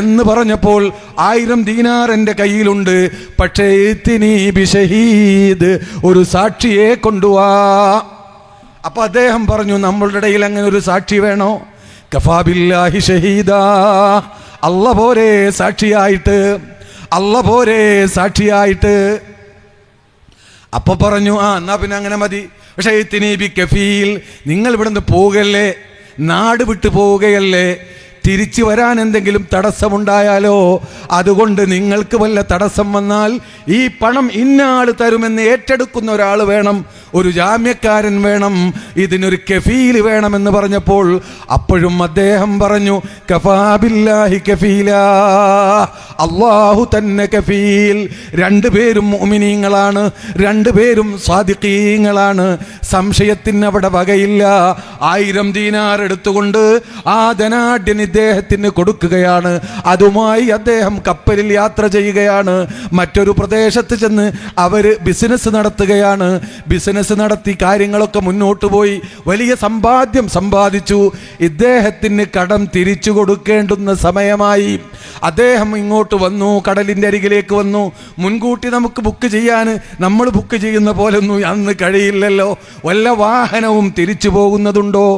എന്ന് പറഞ്ഞപ്പോൾ 1000 ദീനാർ എൻ്റെ കയ്യിലുണ്ട്, പക്ഷേ ഇത്തിനി ബിശഹീദ്, ഒരു സാക്ഷിയെ കൊണ്ടുവാ. അപ്പൊ അദ്ദേഹം പറഞ്ഞു, നമ്മളുടെ ഇടയിൽ അങ്ങനെ ഒരു സാക്ഷി വേണോ? കഫാ ബില്ലാഹി ഷഹീദാ, അല്ല പോരെ സാക്ഷിയായിട്ട്, അല്ല പോരെ സാക്ഷിയായിട്ട്. അപ്പൊ പറഞ്ഞു, എന്നാ പിന്നെ അങ്ങനെ മതി. പക്ഷേ ഇത്തിനീബി കഫീൽ, നിങ്ങൾ ഇവിടുന്ന് പോകല്ലേ, നാട് വിട്ടു പോവുകയല്ലേ, തിരിച്ചു വരാൻ എന്തെങ്കിലും തടസ്സമുണ്ടായാലോ, അതുകൊണ്ട് നിങ്ങൾക്ക് വല്ല തടസ്സം വന്നാൽ ഈ പണം ഇന്നയാൾ തരുമെന്ന് ഏറ്റെടുക്കുന്ന ഒരാൾ വേണം, ഒരു ജാമ്യക്കാരൻ വേണം, ഇതിനൊരു കഫീൽ വേണമെന്ന് പറഞ്ഞപ്പോൾ അപ്പോഴും അദ്ദേഹം പറഞ്ഞു, കഫാ ബില്ലാഹി കഫീലാ, അല്ലാഹു തന്നെ കഫീൽ. രണ്ടുപേരും മുഅ്മിനീങ്ങളാണ്, രണ്ടുപേരും സ്വാദിഖീങ്ങളാണ്, സംശയത്തിന് അവിടെ വകയില്ല. 1000 ദീനാർ എടുത്തുകൊണ്ട് ആ ധനാഢ്യൻ ഇദ്ദേഹത്തിന് കൊടുക്കുകയാണ്. അതുമായി അദ്ദേഹം കപ്പലിൽ യാത്ര ചെയ്യുകയാണ്. മറ്റൊരു പ്രദേശത്ത് ചെന്ന് അവർ ബിസിനസ് നടത്തുകയാണ്. ബിസിനസ് നടത്തി കാര്യങ്ങളൊക്കെ മുന്നോട്ട് പോയി വലിയ സമ്പാദ്യം സമ്പാദിച്ചു. ഇദ്ദേഹത്തിന് കടം തിരിച്ചു കൊടുക്കേണ്ടുന്ന സമയമായി. അദ്ദേഹം ഇങ്ങോട്ട് വന്നു, കടലിൻ്റെ അരികിലേക്ക് വന്നു. മുൻകൂട്ടി നമുക്ക് ബുക്ക് ചെയ്യാൻ, നമ്മൾ ബുക്ക് ചെയ്യുന്ന പോലൊന്നും അന്ന് കഴിയില്ലല്ലോ, വല്ല വാഹനവും തിരിച്ചു പോകുന്നതുണ്ടോ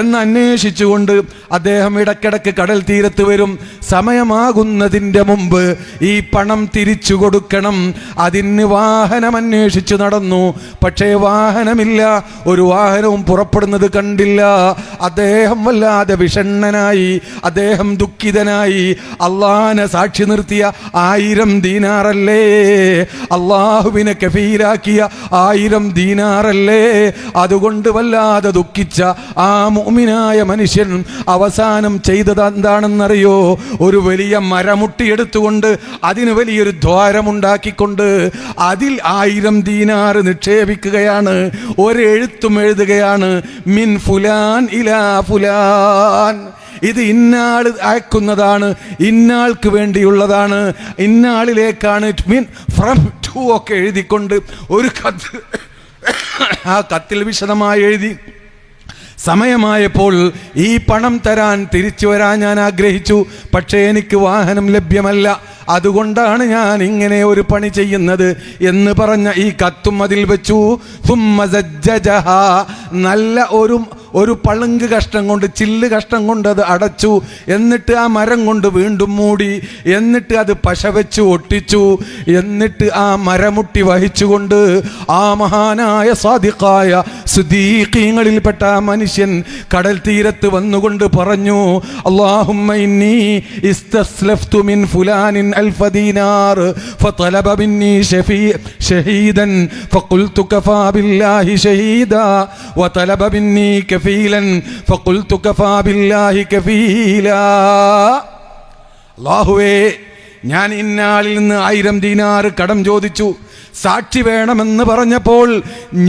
എന്ന് അന്വേഷിച്ചുകൊണ്ട് അദ്ദേഹം ഇടയ്ക്കിടയ്ക്ക് ഇടക്കിടക്ക് കടൽ തീരത്ത് വരും. സമയമാകുന്നതിൻ്റെ മുമ്പ് ഈ പണം തിരിച്ചു കൊടുക്കണം. അതിന് വാഹനം അന്വേഷിച്ചു നടന്നു. പക്ഷേ വാഹനമില്ല, ഒരു വാഹനവും പുറപ്പെടുന്നത് കണ്ടില്ല. അദ്ദേഹം വല്ലാതെ വിഷണ്ണനായി, അദ്ദേഹം ദുഃഖിതനായി. അള്ളാഹനെ സാക്ഷി നിർത്തിയ 1000 ദീനാറല്ലേ, അള്ളാഹുവിനെ കഫീലാക്കിയ 1000 ദീനാറല്ലേ. അതുകൊണ്ട് വല്ലാതെ ദുഃഖിച്ച ആ മുഅ്മിനായ മനുഷ്യൻ അവസാനം ചെയ്തത് എന്താണെന്നറിയോ? ഒരു വലിയ മരമുട്ടി എടുത്തുകൊണ്ട് അതിന് വലിയൊരു ദ്വാരമുണ്ടാക്കിക്കൊണ്ട് അതിൽ 1000 ദീനാറ് നിക്ഷേപിക്കുകയാണ്. ഒരെഴുത്തും എഴുതുകയാണ്, മിൻ ഫുലാൻ ഇലാ ഫുലാൻ. ഇത് ഇന്നാൾ അയക്കുന്നതാണ്, ഇന്നാൾക്ക് വേണ്ടിയുള്ളതാണ്, ഇന്നാളിലേക്കാണ്, മീൻ ഫ്രം ടു ഒക്കെ എഴുതിക്കൊണ്ട് ഒരു കത്ത് ആ കത്തിൽ വിശദമായി എഴുതി. സമയമായപ്പോൾ ഈ പണം തരാൻ തിരിച്ചു വരാൻ ഞാൻ ആഗ്രഹിച്ചു. പക്ഷേ എനിക്ക് വാഹനം ലഭ്യമല്ല, അതുകൊണ്ടാണ് ഞാൻ ഇങ്ങനെ ഒരു പണി ചെയ്യുന്നത് എന്ന് പറഞ്ഞ ഈ കത്തും അതിൽ വെച്ചു. നല്ല ഒരു പളുങ്ക് കഷ്ണം കൊണ്ട്, ചില്ല് കഷ്ണം കൊണ്ട് അത് അടച്ചു. എന്നിട്ട് ആ മരം കൊണ്ട് വീണ്ടും മൂടി. എന്നിട്ട് അത് പശ വെച്ച് ഒട്ടിച്ചു. എന്നിട്ട് ആ മരമുട്ടി വഹിച്ചുകൊണ്ട് ആ മഹാനായ സാദിഖായ സിദ്ദീഖീങ്ങളിൽപ്പെട്ട ആ മനുഷ്യൻ കടൽ തീരത്ത് വന്നുകൊണ്ട് പറഞ്ഞു, അല്ലാഹുമ്മ ഇന്നി ഇസ്തസ്ലഫ്തു മിൻ ഫുലാനിൻ അൽഫ ദീനാർ ഫതലബ മിന്നി ഷഹീദൻ ഫഖുൽതു കഫാ ബില്ലാഹി ഷഹീദാ വതലബ മിന്നി കഫീലൻ ഫഖുൽതു കഫാ ബില്ലാഹി കഫീലാ. അല്ലാഹുവേ, ഞാൻ ഇന്നാളിൽ നിന്ന് 1000 ദീനാർ കടം ചോദിച്ചു. സാക്ഷി വേണമെന്ന് പറഞ്ഞപ്പോൾ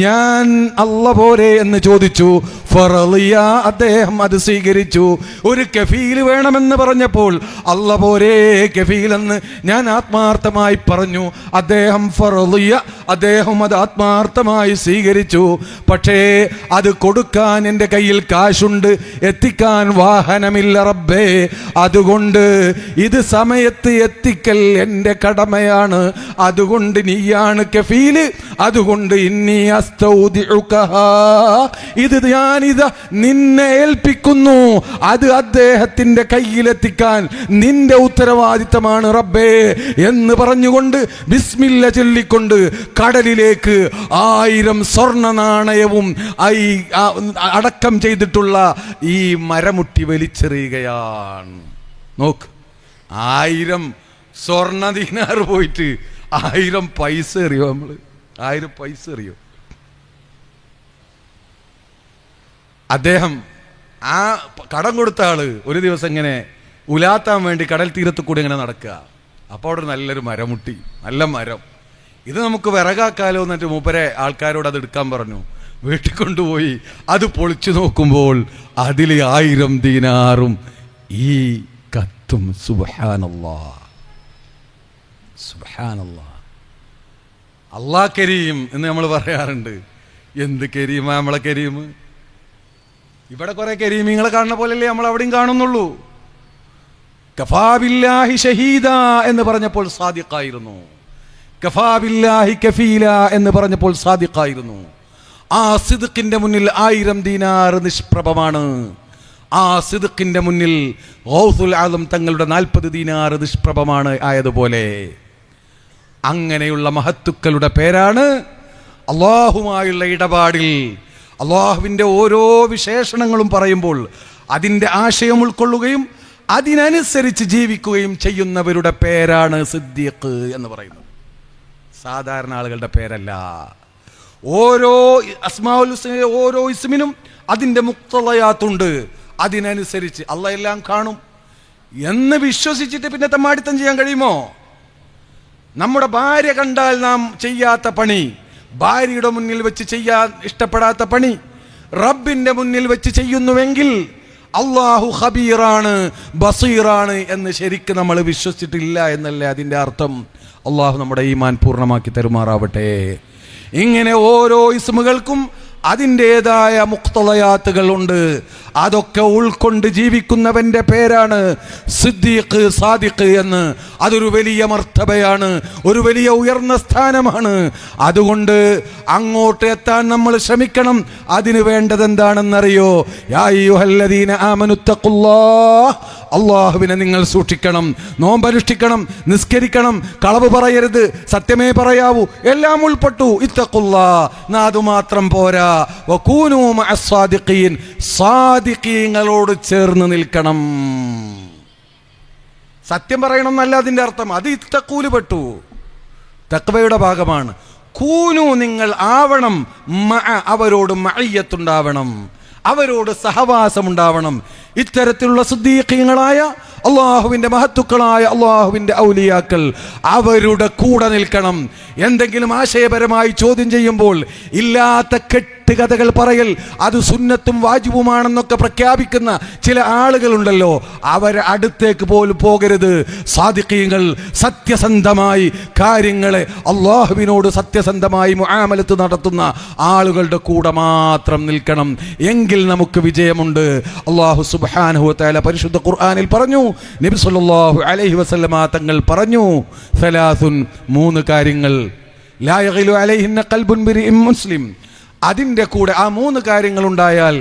ഞാൻ അല്ല പോരെ എന്ന് ചോദിച്ചു. ഫറളിയ, അദ്ദേഹം അത് സ്വീകരിച്ചു. ഒരു കഫീൽ വേണമെന്ന് പറഞ്ഞപ്പോൾ അല്ല പോരെ കഫീലെന്ന് ഞാൻ ആത്മാർത്ഥമായി പറഞ്ഞു. അദ്ദേഹം ഫറളിയ, അദ്ദേഹം അത് ആത്മാർത്ഥമായി സ്വീകരിച്ചു. പക്ഷേ അത് കൊടുക്കാൻ എൻ്റെ കയ്യിൽ കാശുണ്ട്, എത്തിക്കാൻ വാഹനമില്ല റബ്ബേ. അതുകൊണ്ട് ഇത് സമയത്ത് എത്തിക്കൽ എൻ്റെ കടമയാണ്. അതുകൊണ്ട് നീയാണ് കഫീല്. അതുകൊണ്ട് ഇന്നി അസ്തൗദിഉകഹാ, ഇത് ഞാനിത് നിന്നെ ഏൽപ്പിക്കുന്നു. അത് അദ്ദേഹത്തിന്റെ കയ്യിലെത്തിക്കാൻ നിന്റെ ഉത്തരവാദിത്തമാണ് റബ്ബേ എന്ന് പറഞ്ഞുകൊണ്ട് ബിസ്മില്ല ചൊല്ലിക്കൊണ്ട് കടലിലേക്ക് 1000 സ്വർണ്ണ നാണയവും അടക്കം ചെയ്തിട്ടുള്ള ഈ മരമുട്ടി വലിച്ചെറിയുകയാണ്. നോക്ക്, 1000 സ്വർണ്ണ ദീനാർ പോയിട്ട് 1000 പൈസ എറിയോ? നമ്മള് 1000 പൈസ എറിയോ? അദ്ദേഹം ആ കടം കൊടുത്ത ആള് ഒരു ദിവസം ഇങ്ങനെ ഉലാത്താൻ വേണ്ടി കടൽ തീരത്ത് കൂടി ഇങ്ങനെ നടക്കുക. അപ്പോൾ അവിടെ നല്ലൊരു മരമുട്ടി, നല്ല മരം. ഇത് നമുക്ക് വിറകാക്കാലോ എന്നിട്ട് മൂപ്പരെ ആൾക്കാരോട് അത് എടുക്കാൻ പറഞ്ഞു. വീട്ടിൽ കൊണ്ടുപോയി അത് പൊളിച്ചു നോക്കുമ്പോൾ അതിൽ 1000 ദീനാറും ഈ കത്തും. സുബ്ഹാനല്ലാഹ്, സുബ്ഹാനല്ലാഹ്. അല്ലാഹ് കരീം എന്ന് നമ്മൾ പറയാറുണ്ട്. എന്ത് കരീമാ നമ്മളെ കരീം? ഇവിടെ കുറെ കരീമീങ്ങളെ കാണുന്ന പോലെയല്ലേ നമ്മൾ അവിടെയും കാണുന്നുള്ളൂ. കഫാ ബില്ലാഹി ഷഹീദ എന്ന് പറഞ്ഞപ്പോൾ സാദിഖായിരുന്നു. കഫാ ബില്ലാഹി കഫീല എന്ന് പറഞ്ഞപ്പോൾ സാദിഖായിരുന്നു. ആ സിദ്ഖിന്റെ മുന്നിൽ 1000 ദീനാർ നിഷ്പ്രഭമാണ്. ആ സിദ്ഖിന്റെ മുന്നിൽ ഗൗസുൽ ആദം തങ്ങളുടെ 40 ദീനാർ നിഷ്പ്രഭമാണ് ആയതുപോലെ അങ്ങനെയുള്ള മഹത്തുക്കളുടെ പേരാണ് അല്ലാഹുമായുള്ള ഇടപാടിൽ അല്ലാഹുവിൻ്റെ ഓരോ വിശേഷണങ്ങളും പറയുമ്പോൾ അതിൻ്റെ ആശയം ഉൾക്കൊള്ളുകയും അതിനനുസരിച്ച് ജീവിക്കുകയും ചെയ്യുന്നവരുടെ പേരാണ് സിദ്ദീഖ് എന്ന് പറയുന്നത്. സാധാരണ ആളുകളുടെ പേരല്ല. ഓരോ അസ്മാഉൽ ഹുസ്നയിലെ ഓരോ ഇസ്മിനും അതിൻ്റെ മുഖ്തളയാത്തുണ്ട്. അതിനനുസരിച്ച് അല്ലാഹ് എല്ലാം കാണും എന്ന് വിശ്വസിച്ചിട്ട് പിന്നെ തമ്മാടിത്തം ചെയ്യാൻ കഴിയുമോ? നമ്മുടെ ഭാര്യ കണ്ടാൽ നാം ചെയ്യാത്ത പണി, ഭാര്യയുടെ മുന്നിൽ വെച്ച് ചെയ്യാൻ ഇഷ്ടപ്പെടാത്ത പണി റബ്ബിന്റെ മുന്നിൽ വെച്ച് ചെയ്യുന്നുവെങ്കിൽ അള്ളാഹു ഖബീറാണ്, ബസീറാണ് എന്ന് ശരിക്കും നമ്മൾ വിശ്വസിച്ചിട്ടില്ല എന്നല്ലേ അതിൻ്റെ അർത്ഥം. അള്ളാഹു നമ്മുടെ ഈമാൻ പൂർണ്ണമാക്കി തരുമാറാവട്ടെ. ഇങ്ങനെ ഓരോ ഇസ്മുകൾക്കും അതിൻ്റെതായ മുഖ്തളയാത്തുകൾ ഉണ്ട്. അതൊക്കെ ഉൾക്കൊണ്ട് ജീവിക്കുന്നവന്റെ പേരാണ് സിദ്ദീഖ്, സാദിഖ് എന്ന്. അതൊരു വലിയ മർത്തബയാണ്, ഒരു വലിയ ഉയർന്ന സ്ഥാനമാണ്. അതുകൊണ്ട് അങ്ങോട്ട് എത്താൻ നമ്മൾ ശ്രമിക്കണം. അതിന് വേണ്ടത് എന്താണെന്നറിയോ? യാ അയ്യുഹല്ലദീന ആമനു തഖുല്ലാഹ് അള്ളാഹുവിനെ നിങ്ങൾ സൂക്ഷിക്കണം, നോമ്പനുഷ്ഠിക്കണം, നിസ്കരിക്കണം, കളവ് പറയരുത്, സത്യമേ പറയാവൂ, എല്ലാം ഉൾപ്പെട്ടു. ഇത്തഖുല്ലാഹ്, അതുമാത്രം പോരാ, വകൂനൂ മഅസ്സാദിഖീൻ, സാദിഖീങ്ങളോട് ചേർന്ന് നിൽക്കണം. സത്യം പറയണം എന്നല്ല അതിൻ്റെ അർത്ഥം, അത് ഇത്തഖൂല് പെട്ടു, തഖ്വയുടെ ഭാഗമാണ്. കൂനു, നിങ്ങൾ ആവണം, അവരോട് മഅയ്യത്തുണ്ടാവണം, അവരോട് സഹവാസമുണ്ടാവണം. ഇത്തരത്തിലുള്ള സിദ്ദീഖീങ്ങളായ അള്ളാഹുവിൻ്റെ മഹത്തുക്കളായ അള്ളാഹുവിൻ്റെ ഔലിയാക്കൾ അവരുടെ കൂടെ നിൽക്കണം. എന്തെങ്കിലും ആശയപരമായി ചോദ്യം ചെയ്യുമ്പോൾ ഇല്ലാത്ത കെട്ടുകഥകൾ പറയൽ, അത് സുന്നത്തും വാജിബുമാണെന്നൊക്കെ പ്രഖ്യാപിക്കുന്ന ചില ആളുകളുണ്ടല്ലോ, അവരെ അടുത്തേക്ക് പോലും പോകരുത്. സാദിഖീങ്ങൾ സത്യസന്ധമായി കാര്യങ്ങളെ അള്ളാഹുവിനോട് സത്യസന്ധമായി മുആമലത്ത് നടത്തുന്ന ആളുകളുടെ കൂടെ മാത്രം നിൽക്കണം. എങ്കിൽ നമുക്ക് വിജയമുണ്ട്. അള്ളാഹു സുബ്ഹാനഹു വ തആല പരിശുദ്ധ ഖുർആനിൽ പറഞ്ഞു, നബി സല്ലല്ലാഹു അലൈഹി വസല്ലമ തങ്ങൾ പറഞ്ഞു, സലാസുൻ, 3 കാര്യങ്ങൾ, ലാ യഗ്ലു അലൈഹിന്ന ഖൽബുൻ ബിറിഇൻ മുസ്ലിം, അതിൻ്റെ കൂടെ ആ 3 കാര്യങ്ങൾ ഉണ്ടായാൽ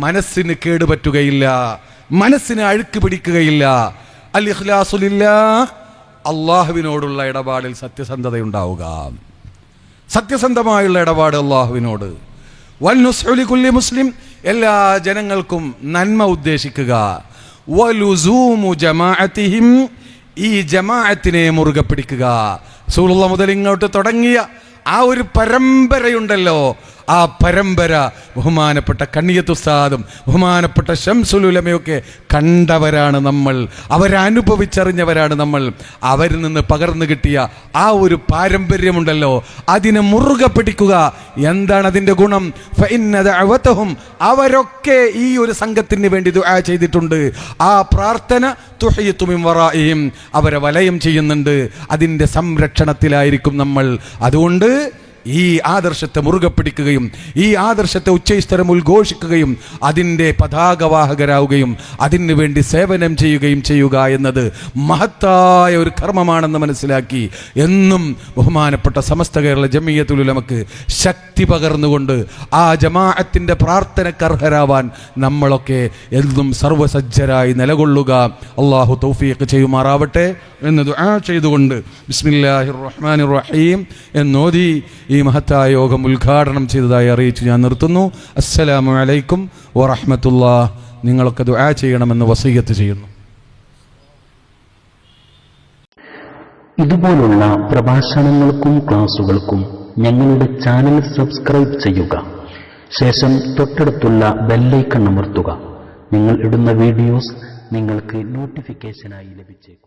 മനസ്സിന് കേടുപറ്റുകയില്ല, മനസ്സിന് അഴുക്ക് പിടിക്കുകയില്ല. അൽ ഇഖ്ലാസു ലില്ലാഹ്, അള്ളാഹുവിനോടുള്ള ഇടപാടിൽ സത്യസന്ധതയുണ്ടാവുക, സത്യസന്ധമായുള്ള ഇടപാട് അള്ളാഹുവിനോട്. വൽ നുസ്ഹു ലികുല്ലി മുസ്ലിം, എല്ലാ ജനങ്ങൾക്കും നന്മ ഉദ്ദേശിക്കുക. വലുസൂമു ജമാഅത്തിഹിം, ഈ ജമാഅത്തിനെ മുറുകെ പിടിക്കുക. റസൂലുള്ളാഹി മുതൽ ഇങ്ങോട്ട് തുടങ്ങിയ ആ ഒരു പരമ്പരയുണ്ടല്ലോ, ആ പരമ്പര ബഹുമാനപ്പെട്ട കണ്ണിയത്ത് ഉസ്താദും ബഹുമാനപ്പെട്ട ശംസുൽ ഉലമയൊക്കെ കണ്ടവരാണ് നമ്മൾ, അവരനുഭവിച്ചറിഞ്ഞവരാണ് നമ്മൾ. അവരിൽ നിന്ന് പകർന്നു കിട്ടിയ ആ ഒരു പാരമ്പര്യമുണ്ടല്ലോ, അതിനെ മുറുകെ പിടിക്കുക. എന്താണ് അതിൻ്റെ ഗുണം? ഫഇന്ന ദഅവതഹും, അവരൊക്കെ ഈ ഒരു സംഘത്തിന് വേണ്ടി ദുആ ചെയ്തിട്ടുണ്ട്. ആ പ്രാർത്ഥന തുഹയ്യതു മിൻ വറാഇഹിം, അവരെ വലയം ചെയ്യുന്നുണ്ട്, അതിൻ്റെ സംരക്ഷണത്തിലായിരിക്കും നമ്മൾ. അതുകൊണ്ട് ഈ ആദർശത്തെ മുറുകെ പിടിക്കുകയും ഈ ആദർശത്തെ ഉച്ചസ്ഥരം ഉദ്ഘോഷിക്കുകയും അതിൻ്റെ പതാകവാഹകരാവുകയും അതിനു വേണ്ടി സേവനം ചെയ്യുകയും ചെയ്യുക എന്നത് മഹത്തായ ഒരു കർമ്മമാണെന്ന് മനസ്സിലാക്കി എന്നും ബഹുമാനപ്പെട്ട സമസ്ത കേരള ജമിയത്തുൽ ഉലമക്ക് ശക്തി പകർന്നുകൊണ്ട് ആ ജമാഅത്തിൻ്റെ പ്രാർത്ഥനക്കർഹരാവാൻ നമ്മളൊക്കെ എന്നും സർവസജ്ജരായി നിലകൊള്ളുക. അള്ളാഹു തൗഫീഖ് ചെയ്യുമാറാവട്ടെ എന്ന് ദുആ ചെയ്തുകൊണ്ട് ബിസ്മില്ലാഹിർ റഹ്മാനിർ റഹീം എന്നോതി ഈ മഹത്തായ യോഗം ഉദ്ഘാടനം ചെയ്തതായി അറിയിച്ചു ഞാൻ നിർത്തുന്നു. അസ്സലാമു അലൈക്കും വറഹ്മത്തുള്ളാഹി. നിങ്ങളൊക്കെ ദുആ ചെയ്യണമെന്ന് വസിയ്യത്ത് ചെയ്യുന്നു. ഇതുപോലുള്ള പ്രഭാഷണങ്ങൾക്കും ക്ലാസുകൾക്കും ഞങ്ങളുടെ ചാനൽ സബ്സ്ക്രൈബ് ചെയ്യുക. ശേഷം തൊട്ടടുത്തുള്ള ബെല്ലൈക്കൺ അമർത്തുക. നിങ്ങൾ ഇടുന്ന വീഡിയോസ് നിങ്ങൾക്ക് നോട്ടിഫിക്കേഷനായി ലഭിച്ചേക്കും.